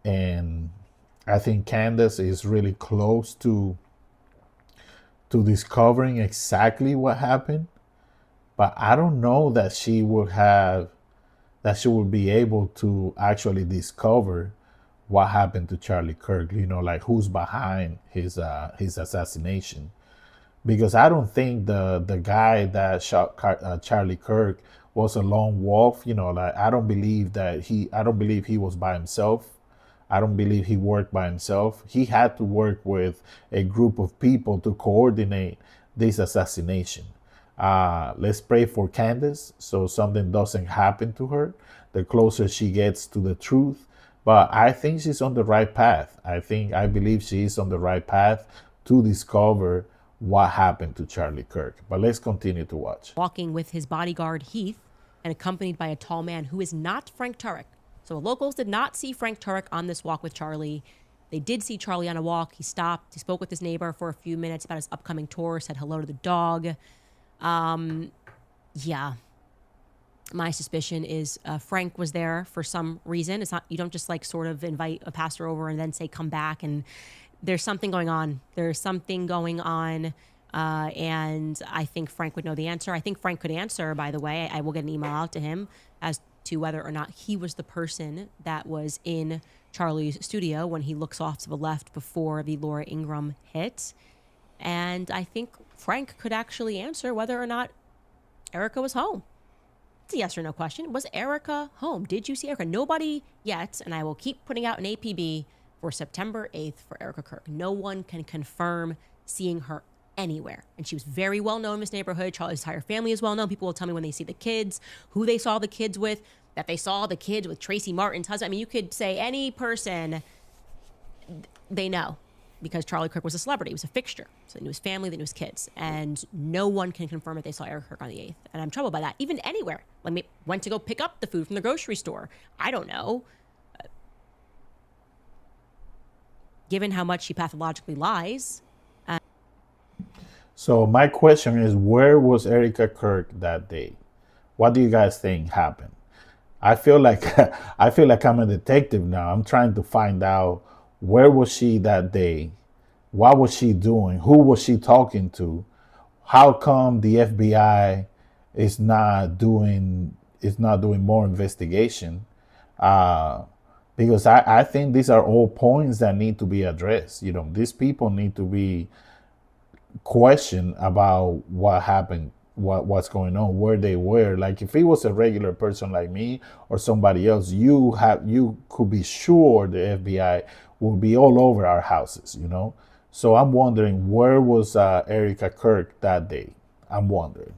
and I think Candace is really close to discovering exactly what happened, but I don't know that she would be able to actually discover what happened to Charlie Kirk, like who's behind his assassination. Because I don't think the guy that shot Charlie Kirk was a lone wolf. Like I don't believe he was by himself. I don't believe he worked by himself. He had to work with a group of people to coordinate this assassination. Let's pray for Candace so something doesn't happen to her. The closer she gets to the truth, but I think she's on the right path. I believe she is on the right path to discover what happened to Charlie Kirk. But let's continue to watch. Walking with his bodyguard Heath and accompanied by a tall man who is not Frank Turek. So locals did not see Frank Turek on this walk with Charlie. They did see Charlie on a walk. He stopped. He spoke with his neighbor for a few minutes about his upcoming tour, said hello to the dog. Yeah. My suspicion is Frank was there for some reason. It's not, you don't just like sort of invite a pastor over and then say, come back. And there's something going on. There's something going on. And I think Frank would know the answer. I think Frank could answer, by the way. I will get an email out to him as to whether or not he was the person that was in Charlie's studio when he looks off to the left before the Laura Ingraham hit. And I think Frank could actually answer whether or not Erika was home. It's a yes or no question. Was Erika home? Did you see Erika? Nobody yet, and I will keep putting out an APB for September 8th for Erika Kirk. No one can confirm seeing her anywhere. And she was very well known in this neighborhood. Charlie's entire family is well known. People will tell me when they see the kids, who they saw the kids with, that they saw the kids with Tracy Martin's husband. I mean, you could say any person, they know, because Charlie Kirk was a celebrity. He was a fixture. So they knew his family, they knew his kids. And no one can confirm that they saw Erika Kirk on the 8th. And I'm troubled by that. Even anywhere. Like, maybe went to go pick up the food from the grocery store. I don't know. Given how much she pathologically lies. So my question is, where was Erika Kirk that day? What do you guys think happened? I feel like I'm a detective now. I'm trying to find out, where was she that day? What was she doing? Who was she talking to? How come the FBI is not doing more investigation? Because I think these are all points that need to be addressed. You know, these people need to be questioned about what happened, what's going on, where they were. Like, if it was a regular person like me or somebody else, you could be sure the FBI will be all over our houses, you know. So I'm wondering, where was Erika Kirk that day? I'm wondering.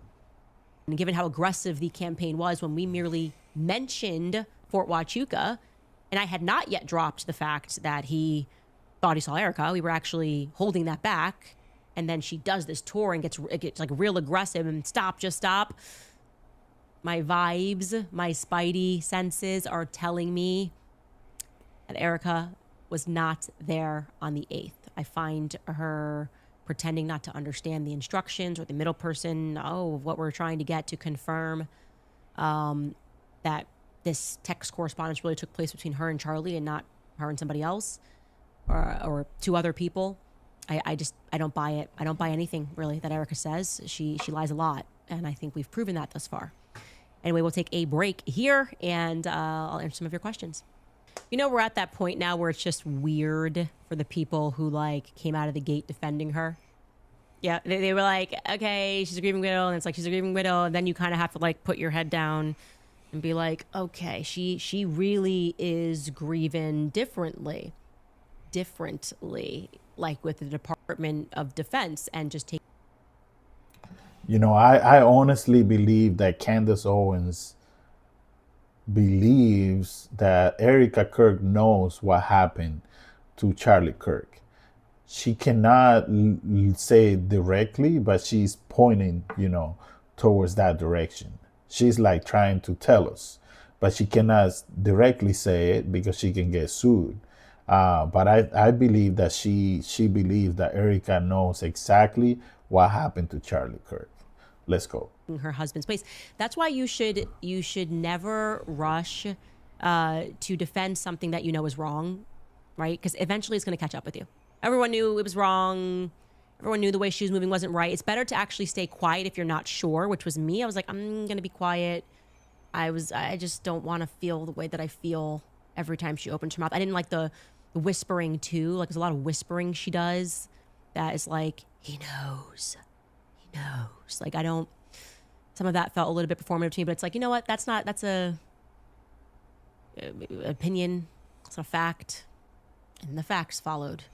And given how aggressive the campaign was when we merely mentioned Fort Huachuca, and I had not yet dropped the fact that he thought he saw Erika, we were actually holding that back. And then she does this tour and gets like real aggressive and just stop. My vibes, my spidey senses are telling me that Erika was not there on the 8th. I find her pretending not to understand the instructions, or the middle person, what we're trying to get to confirm that this text correspondence really took place between her and Charlie and not her and somebody else or two other people. I don't buy it. I don't buy anything really that Erika says. She lies a lot, and I think we've proven that thus far. Anyway, we'll take a break here, and I'll answer some of your questions. You know, we're at that point now where it's just weird for the people who like came out of the gate defending her. Yeah, they were like, okay, she's a grieving widow, and it's like she's a grieving widow, and then you kind of have to like put your head down and be like, okay, she really is grieving differently, like with the Department of Defense, and just take. You know, I honestly believe that Candace Owens believes that Erika Kirk knows what happened to Charlie Kirk. She cannot say it directly, but she's pointing, you know, towards that direction. She's like trying to tell us, but she cannot directly say it because she can get sued. But I believe that she believes that Erika knows exactly what happened to Charlie Kirk. Let's go. Her husband's place. That's why you should never rush to defend something that you know is wrong, right? Because eventually it's going to catch up with you. Everyone knew it was wrong. Everyone knew the way she was moving wasn't right. It's better to actually stay quiet if you're not sure, which was me. I was like, I'm going to be quiet. I just don't want to feel the way that I feel every time she opens her mouth. I didn't like the whispering too. Like, there's a lot of whispering she does that is like, he knows. Like, some of that felt a little bit performative to me, but it's like, you know what? That's a opinion. It's a fact. And the facts followed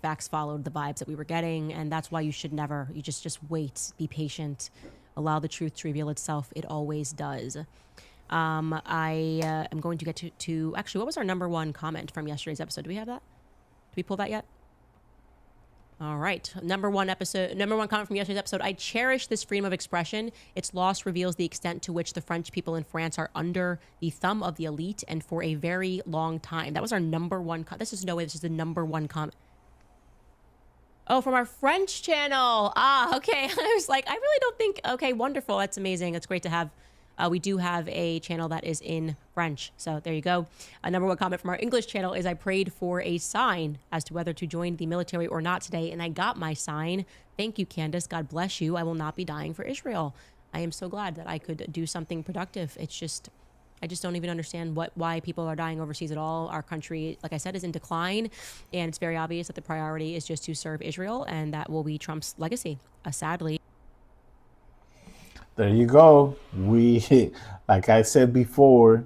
facts followed the vibes that we were getting, and that's why you should never. You just wait, be patient, allow the truth to reveal itself. It always does. I am going to get to actually, what was our number one comment from yesterday's episode? Do we have that? Did we pull that yet? All right. Number one comment from yesterday's episode. I cherish this freedom of expression. Its loss reveals the extent to which the French people in France are under the thumb of the elite and for a very long time. That was our number one. This is no way. This is the number one comment. Oh, from our French channel. Ah, okay. I was like, I really don't think. Okay, wonderful. That's amazing. It's great to have. We do have a channel that is in French. So there you go. A number one comment from our English channel is I prayed for a sign as to whether to join the military or not today, and I got my sign. Thank you, Candace. God bless you. I will not be dying for Israel. I am so glad that I could do something productive. It's just, I just don't even understand why people are dying overseas at all. Our country, like I said, is in decline, and it's very obvious that the priority is just to serve Israel, and that will be Trump's legacy, sadly. There you go. Like I said before,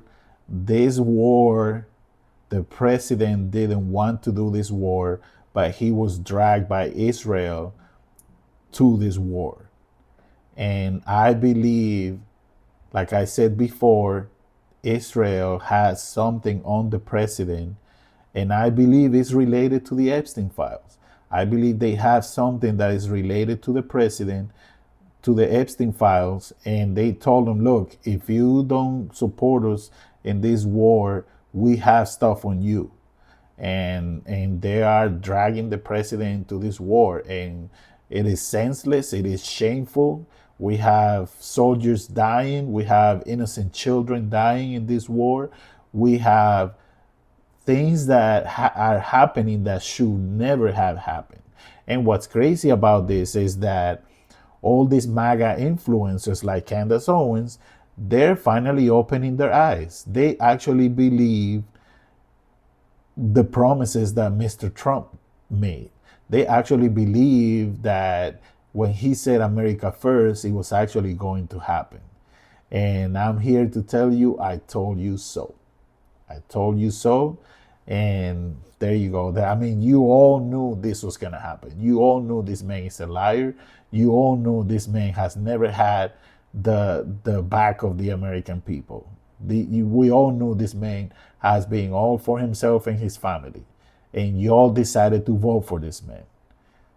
this war, the president didn't want to do this war, but he was dragged by Israel to this war. And I believe, like I said before, Israel has something on the president, and I believe it's related to the Epstein files. I believe they have something that is related to the president, to the Epstein files, and they told him, look, if you don't support us in this war, we have stuff on you. And they are dragging the president to this war, and it is senseless, it is shameful. We have soldiers dying, we have innocent children dying in this war, we have things that are happening that should never have happened. And what's crazy about this is that all these MAGA influencers like Candace Owens, they're finally opening their eyes. They actually believe the promises that Mr. Trump made. They actually believe that when he said America first, it was actually going to happen. And I'm here to tell you, I told you so. I told you so. And there you go. I mean, you all knew this was going to happen. You all knew this man is a liar. You all knew this man has never had the back of the American people. We all knew this man has been all for himself and his family. And you all decided to vote for this man.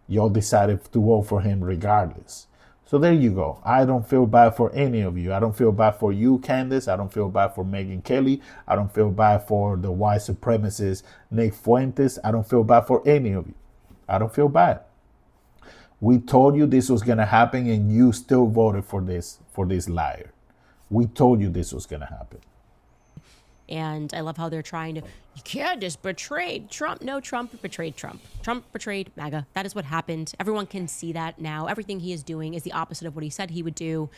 You all decided to vote for him regardless. So there you go. I don't feel bad for any of you. I don't feel bad for you, Candace. I don't feel bad for Megyn Kelly. I don't feel bad for the white supremacist Nick Fuentes. I don't feel bad for any of you. I don't feel bad. We told you this was going to happen, and you still voted for this liar. We told you this was going to happen. And I love how they're trying to, Candace betrayed Trump. No, Trump betrayed Trump. Trump betrayed MAGA. That is what happened. Everyone can see that now. Everything he is doing is the opposite of what he said he would do.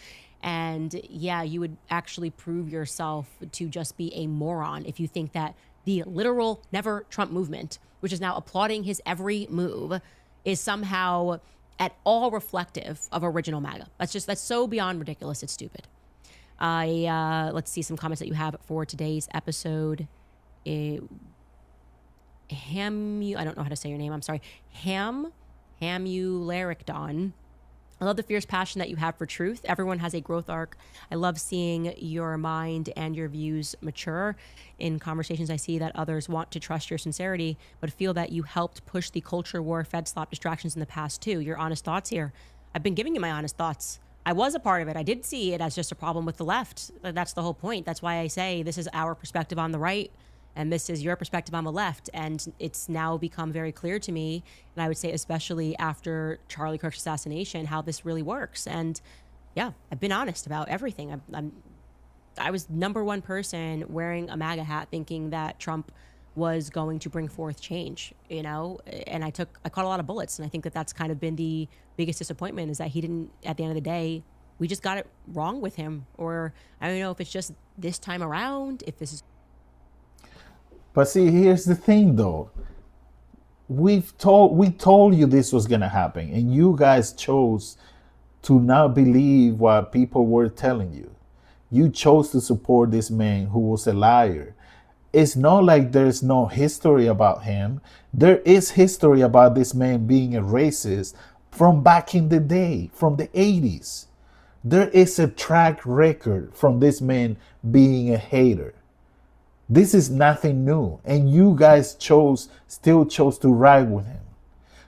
And yeah, you would actually prove yourself to just be a moron if you think that the literal Never Trump movement, which is now applauding his every move, is somehow at all reflective of original MAGA. That's so beyond ridiculous. It's stupid. Let's see some comments that you have for today's episode. I don't know how to say your name. I'm sorry. Hamularicdon. I love the fierce passion that you have for truth. Everyone has a growth arc. I love seeing your mind and your views mature. In conversations, I see that others want to trust your sincerity, but feel that you helped push the culture war, Fed slop distractions in the past too. Your honest thoughts here. I've been giving you my honest thoughts. I was a part of it. I did see it as just a problem with the left. That's the whole point. That's why I say this is our perspective on the right, and this is your perspective on the left. And it's now become very clear to me, and I would say especially after Charlie Kirk's assassination, how this really works. And yeah, I've been honest about everything. I was number one person wearing a MAGA hat thinking that Trump was going to bring forth change, and I caught a lot of bullets. And I think that that's kind of been the biggest disappointment, is that he didn't, at the end of the day, we just got it wrong with him. Or I don't know if it's just this time around, if this is. But see, here's the thing though. We told you this was going to happen, and you guys chose to not believe what people were telling you. You chose to support this man who was a liar. It's not like there's no history about him. There is history about this man being a racist from back in the day, from the 80s. There is a track record from this man being a hater. This is nothing new. And you guys still chose to ride with him.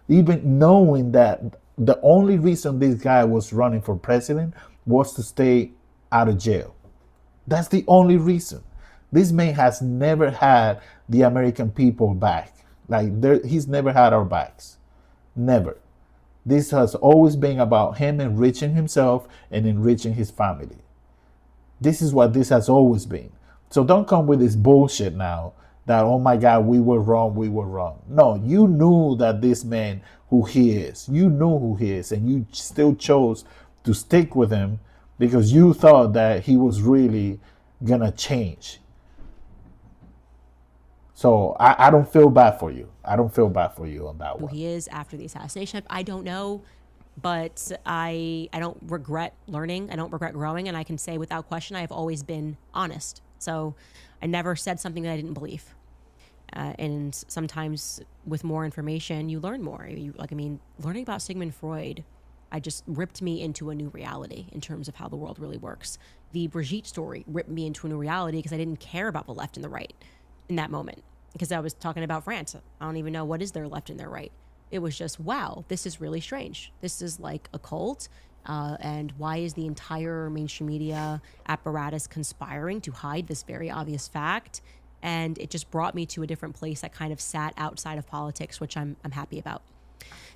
Even knowing that the only reason this guy was running for president was to stay out of jail. That's the only reason. This man has never had the American people back. He's never had our backs. Never. This has always been about him enriching himself and enriching his family. This is what this has always been. So don't come with this bullshit now that, oh my God, we were wrong, we were wrong. No, you knew that this man, who he is, you knew who he is, and you still chose to stick with him because you thought that he was really gonna change. So I don't feel bad for you. I don't feel bad for you on that Who one. he is after the assassination, I don't know, but I don't regret learning. I don't regret growing, and I can say without question, I have always been honest. So I never said something that I didn't believe. And sometimes with more information, you learn more. Learning about Sigmund Freud, I just ripped me into a new reality in terms of how the world really works. The Brigitte story ripped me into a new reality because I didn't care about the left and the right in that moment, because I was talking about France. I don't even know what is their left and their right. It was just, wow, this is really strange. This is like a cult. And why is the entire mainstream media apparatus conspiring to hide this very obvious fact? And it just brought me to a different place that kind of sat outside of politics, which I'm happy about.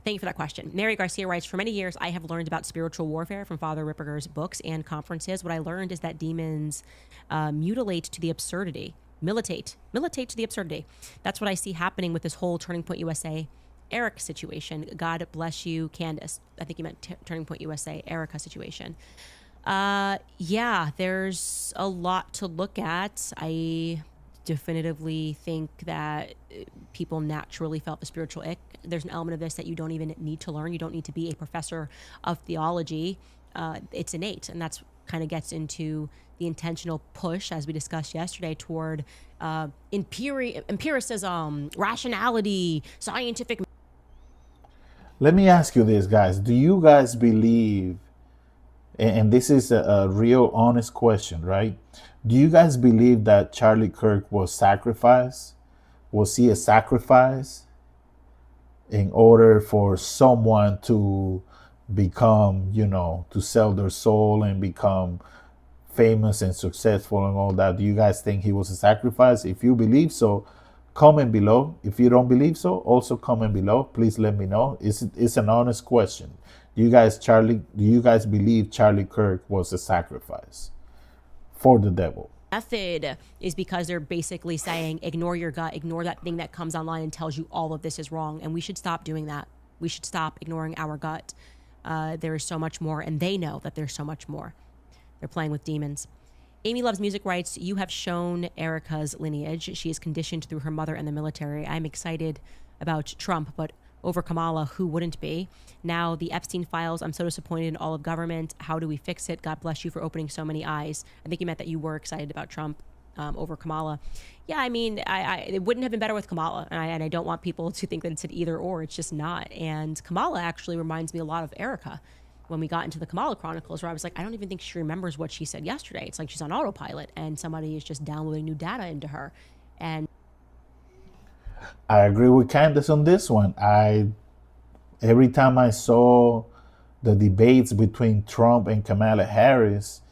Thank you for that question. Mary Garcia writes, for many years, I have learned about spiritual warfare from Father Ripperger's books and conferences. What I learned is that demons mutilate to the absurdity. Militate to the absurdity. That's what I see happening with this whole Turning Point USA Eric situation. God bless you, Candace. I think you meant Turning Point USA Erika situation. Yeah, there's a lot to look at. I definitively think that people naturally felt the spiritual ick. There's an element of this that you don't even need to learn. You don't need to be a professor of theology. It's innate, and that's kind of gets into the intentional push, as we discussed yesterday, toward empiricism, rationality, scientific. Let me ask you this, guys. Do you guys believe, and this is a real honest question, right? Do you guys believe that Charlie Kirk was sacrificed? Was he a sacrifice in order for someone to become, to sell their soul and become famous and successful and all that? Do you guys think he was a sacrifice? If you believe so, comment below. If you don't believe so, also comment below. Please let me know. It's an honest question. Do you guys believe Charlie Kirk was a sacrifice for the devil? Method is because they're basically saying, ignore your gut, ignore that thing that comes online and tells you all of this is wrong. And we should stop doing that. We should stop ignoring our gut. There is so much more, and they know that there's so much more. They're playing with demons. Amy Loves Music writes, you have shown Erika's lineage. She is conditioned through her mother and the military. I'm excited about Trump, but over Kamala, who wouldn't be? Now, the Epstein files, I'm so disappointed in all of government. How do we fix it? God bless you for opening so many eyes. I think you meant that you were excited about Trump over Kamala. Yeah, I mean, it wouldn't have been better with Kamala. And I don't want people to think that it's an either or. It's just not. And Kamala actually reminds me a lot of Erika. When we got into the Kamala Chronicles, where I was like, I don't even think she remembers what she said yesterday. It's like she's on autopilot and somebody is just downloading new data into her. And I agree with Candace on this one. Every time I saw the debates between Trump and Kamala Harris,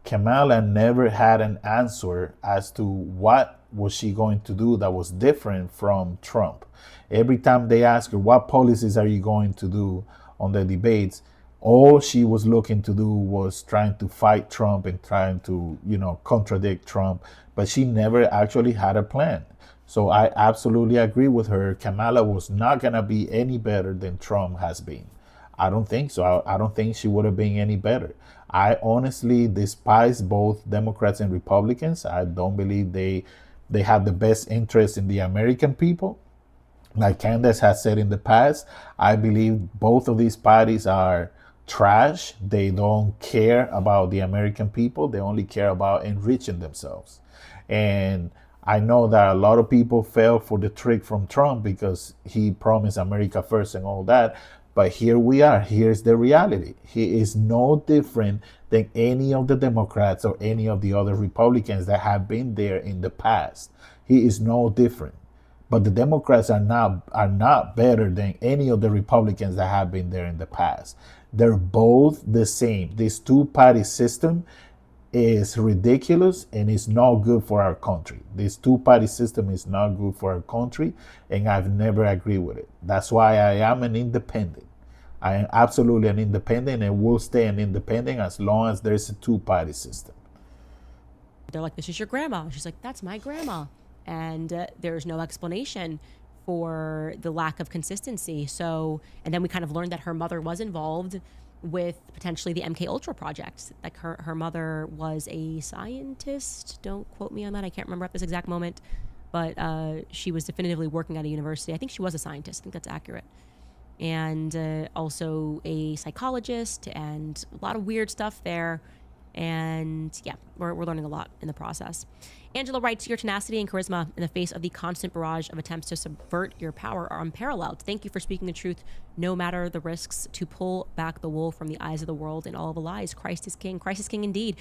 Kamala never had an answer as to what was she going to do that was different from Trump. Every time they asked her, what policies are you going to do on the debates, all she was looking to do was trying to fight Trump and trying to, contradict Trump. But she never actually had a plan. So I absolutely agree with her. Kamala was not going to be any better than Trump has been. I don't think so. I don't think she would have been any better. I honestly despise both Democrats and Republicans. I don't believe they have the best interest in the American people. Like Candace has said in the past, I believe both of these parties are trash. They don't care about the American people. They only care about enriching themselves. And I know that a lot of people fell for the trick from Trump because he promised America first and all that. But here we are. Here's the reality. He is no different than any of the Democrats or any of the other Republicans that have been there in the past. He is no different. But the Democrats are not better than any of the Republicans that have been there in the past. They're both the same. This two-party system is ridiculous and is not good for our country. This two-party system is not good for our country, and I've never agreed with it. That's why I am an independent. I am absolutely an independent and will stay an independent as long as there's a two-party system. They're like, this is your grandma. She's like, that's my grandma. And there's no explanation for the lack of consistency. So, and then we kind of learned that her mother was involved with potentially the MK Ultra project. Like her mother was a scientist. Don't quote me on that. I can't remember at this exact moment, but she was definitively working at a university. I think she was a scientist. I think that's accurate. And also a psychologist, and a lot of weird stuff there. And yeah, we're learning a lot in the process. Angela writes, your tenacity and charisma in the face of the constant barrage of attempts to subvert your power are unparalleled. Thank you for speaking the truth, no matter the risks, to pull back the wool from the eyes of the world and all the lies. Christ is king. Christ is king indeed.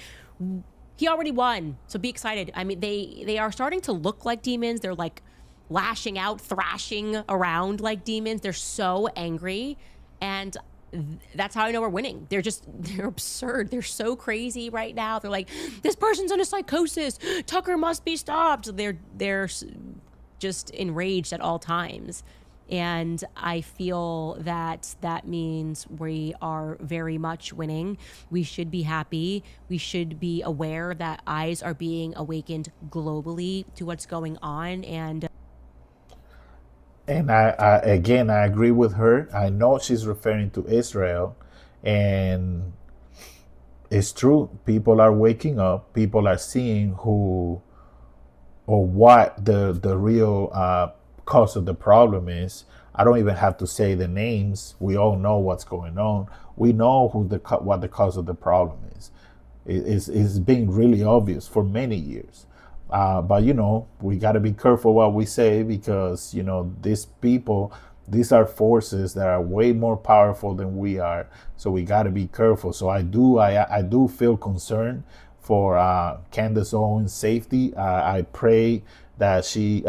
He already won, so be excited. I mean, they are starting to look like demons. They're like lashing out, thrashing around like demons. They're so angry, and that's how I know we're winning. They're absurd. They're so crazy right now. They're like, this person's in a psychosis. Tucker must be stopped. They're just enraged at all times. And I feel that that means we are very much winning. We should be happy. We should be aware that eyes are being awakened globally to what's going on. And I agree with her. I know she's referring to Israel, and it's true. People are waking up. People are seeing who or what the real cause of the problem is. I don't even have to say the names. We all know what's going on. We know what the cause of the problem is. It's been really obvious for many years. But we got to be careful what we say, because these are forces that are way more powerful than we are. So we got to be careful. So I do feel concerned for Candace Owens' safety. I pray that she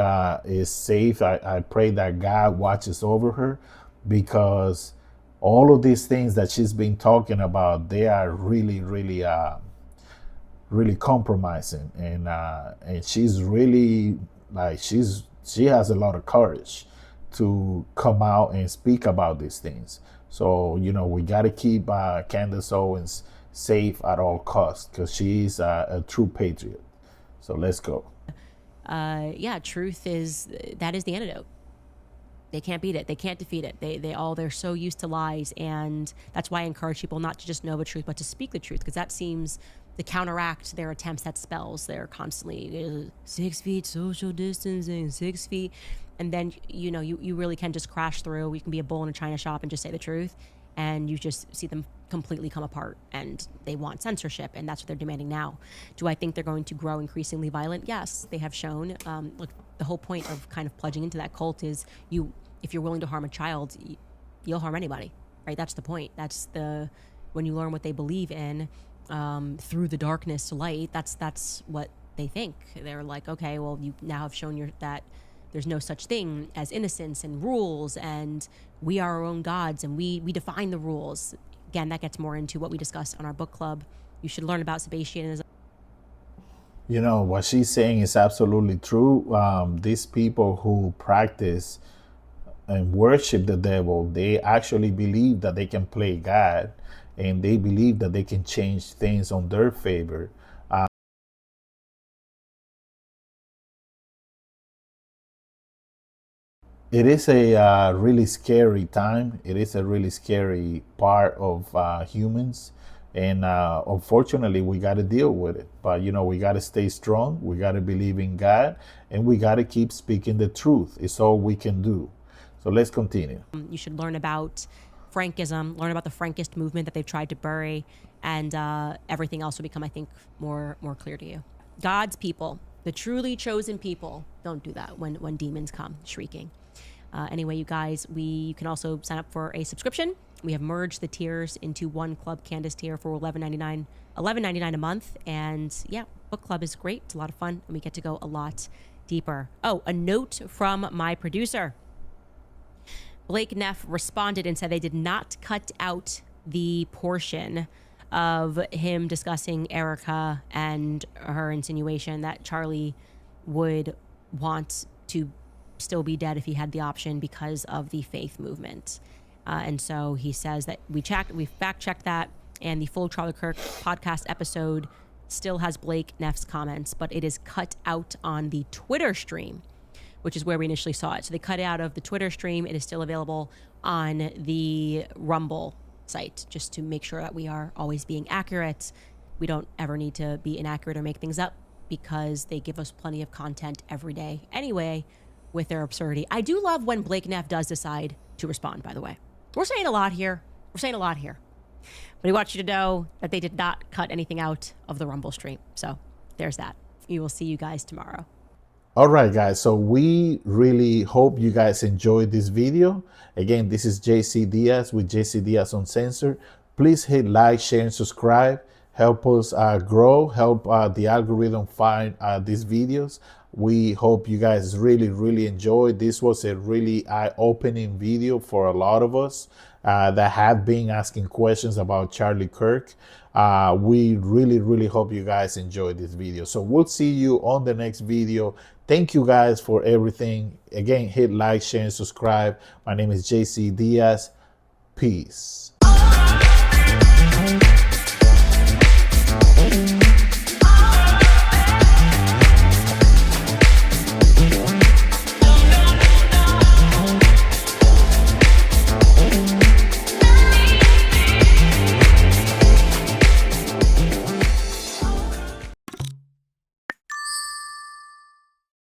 is safe. I pray that God watches over her, because all of these things that she's been talking about, they are really, really really compromising, and she's really she has a lot of courage to come out and speak about these things. So we got to keep Candace Owens safe at all costs, because she's a true patriot. So let's go. Truth is the antidote. They can't beat it. They can't defeat it. They're so used to lies, and that's why I encourage people not to just know the truth, but to speak the truth, because that seems to counteract their attempts at spells. They're constantly 6 feet social distancing, 6 feet, and then you really can just crash through. You can be a bull in a china shop and just say the truth, and you just see them completely come apart, and they want censorship, and that's what they're demanding now. Do I think they're going to grow increasingly violent? Yes, they have shown. Look, the whole point of kind of pledging into that cult is if you're willing to harm a child, you'll harm anybody, right? That's the point. When you learn what they believe in, through the darkness to light, that's what they think. They're like, okay, well, you now have shown that there's no such thing as innocence and rules, and we are our own gods, and we define the rules. Again, that gets more into what we discuss on our book club. You should learn about Sabbatianism. What she's saying is absolutely true. These people who practice and worship the devil, they actually believe that they can play God, and they believe that they can change things on their favor. It is a really scary time. It is a really scary part of humans. And unfortunately, we got to deal with it. But, we got to stay strong. We got to believe in God. And we got to keep speaking the truth. It's all we can do. So let's continue. You should learn about Frankism, learn about the Frankist movement that they've tried to bury, and everything else will become, I think, more clear to you. God's people The truly chosen people don't do that when demons come shrieking. Anyway, you guys, you can also sign up for a subscription. We have merged the tiers into one Club Candace tier for $11.99 a month. And yeah, book club is great. It's a lot of fun, and we get to go a lot deeper. Oh, a note from my producer. Blake Neff responded and said they did not cut out the portion of him discussing Erika and her insinuation that Charlie would want to still be dead if he had the option because of the faith movement. And so he says that we fact checked that, and the full Charlie Kirk podcast episode still has Blake Neff's comments, but it is cut out on the Twitter stream, which is where we initially saw it. So they cut it out of the Twitter stream. It is still available on the Rumble site, just to make sure that we are always being accurate. We don't ever need to be inaccurate or make things up, because they give us plenty of content every day anyway with their absurdity. I do love when Blake Neff does decide to respond, by the way. We're saying a lot here. But he wants you to know that they did not cut anything out of the Rumble stream. So there's that. We will see you guys tomorrow. All right, guys. So we really hope you guys enjoyed this video. Again, this is JC Diaz with JC Diaz Uncensored. Please hit like, share, and subscribe. Help us grow. Help the algorithm find these videos. We hope you guys really enjoyed. This was a really eye-opening video for a lot of us that have been asking questions about Charlie Kirk. We really hope you guys enjoyed this video. So we'll see you on the next video. Thank you guys for everything. Again, hit like, share, and subscribe. My name is JC Diaz. Peace.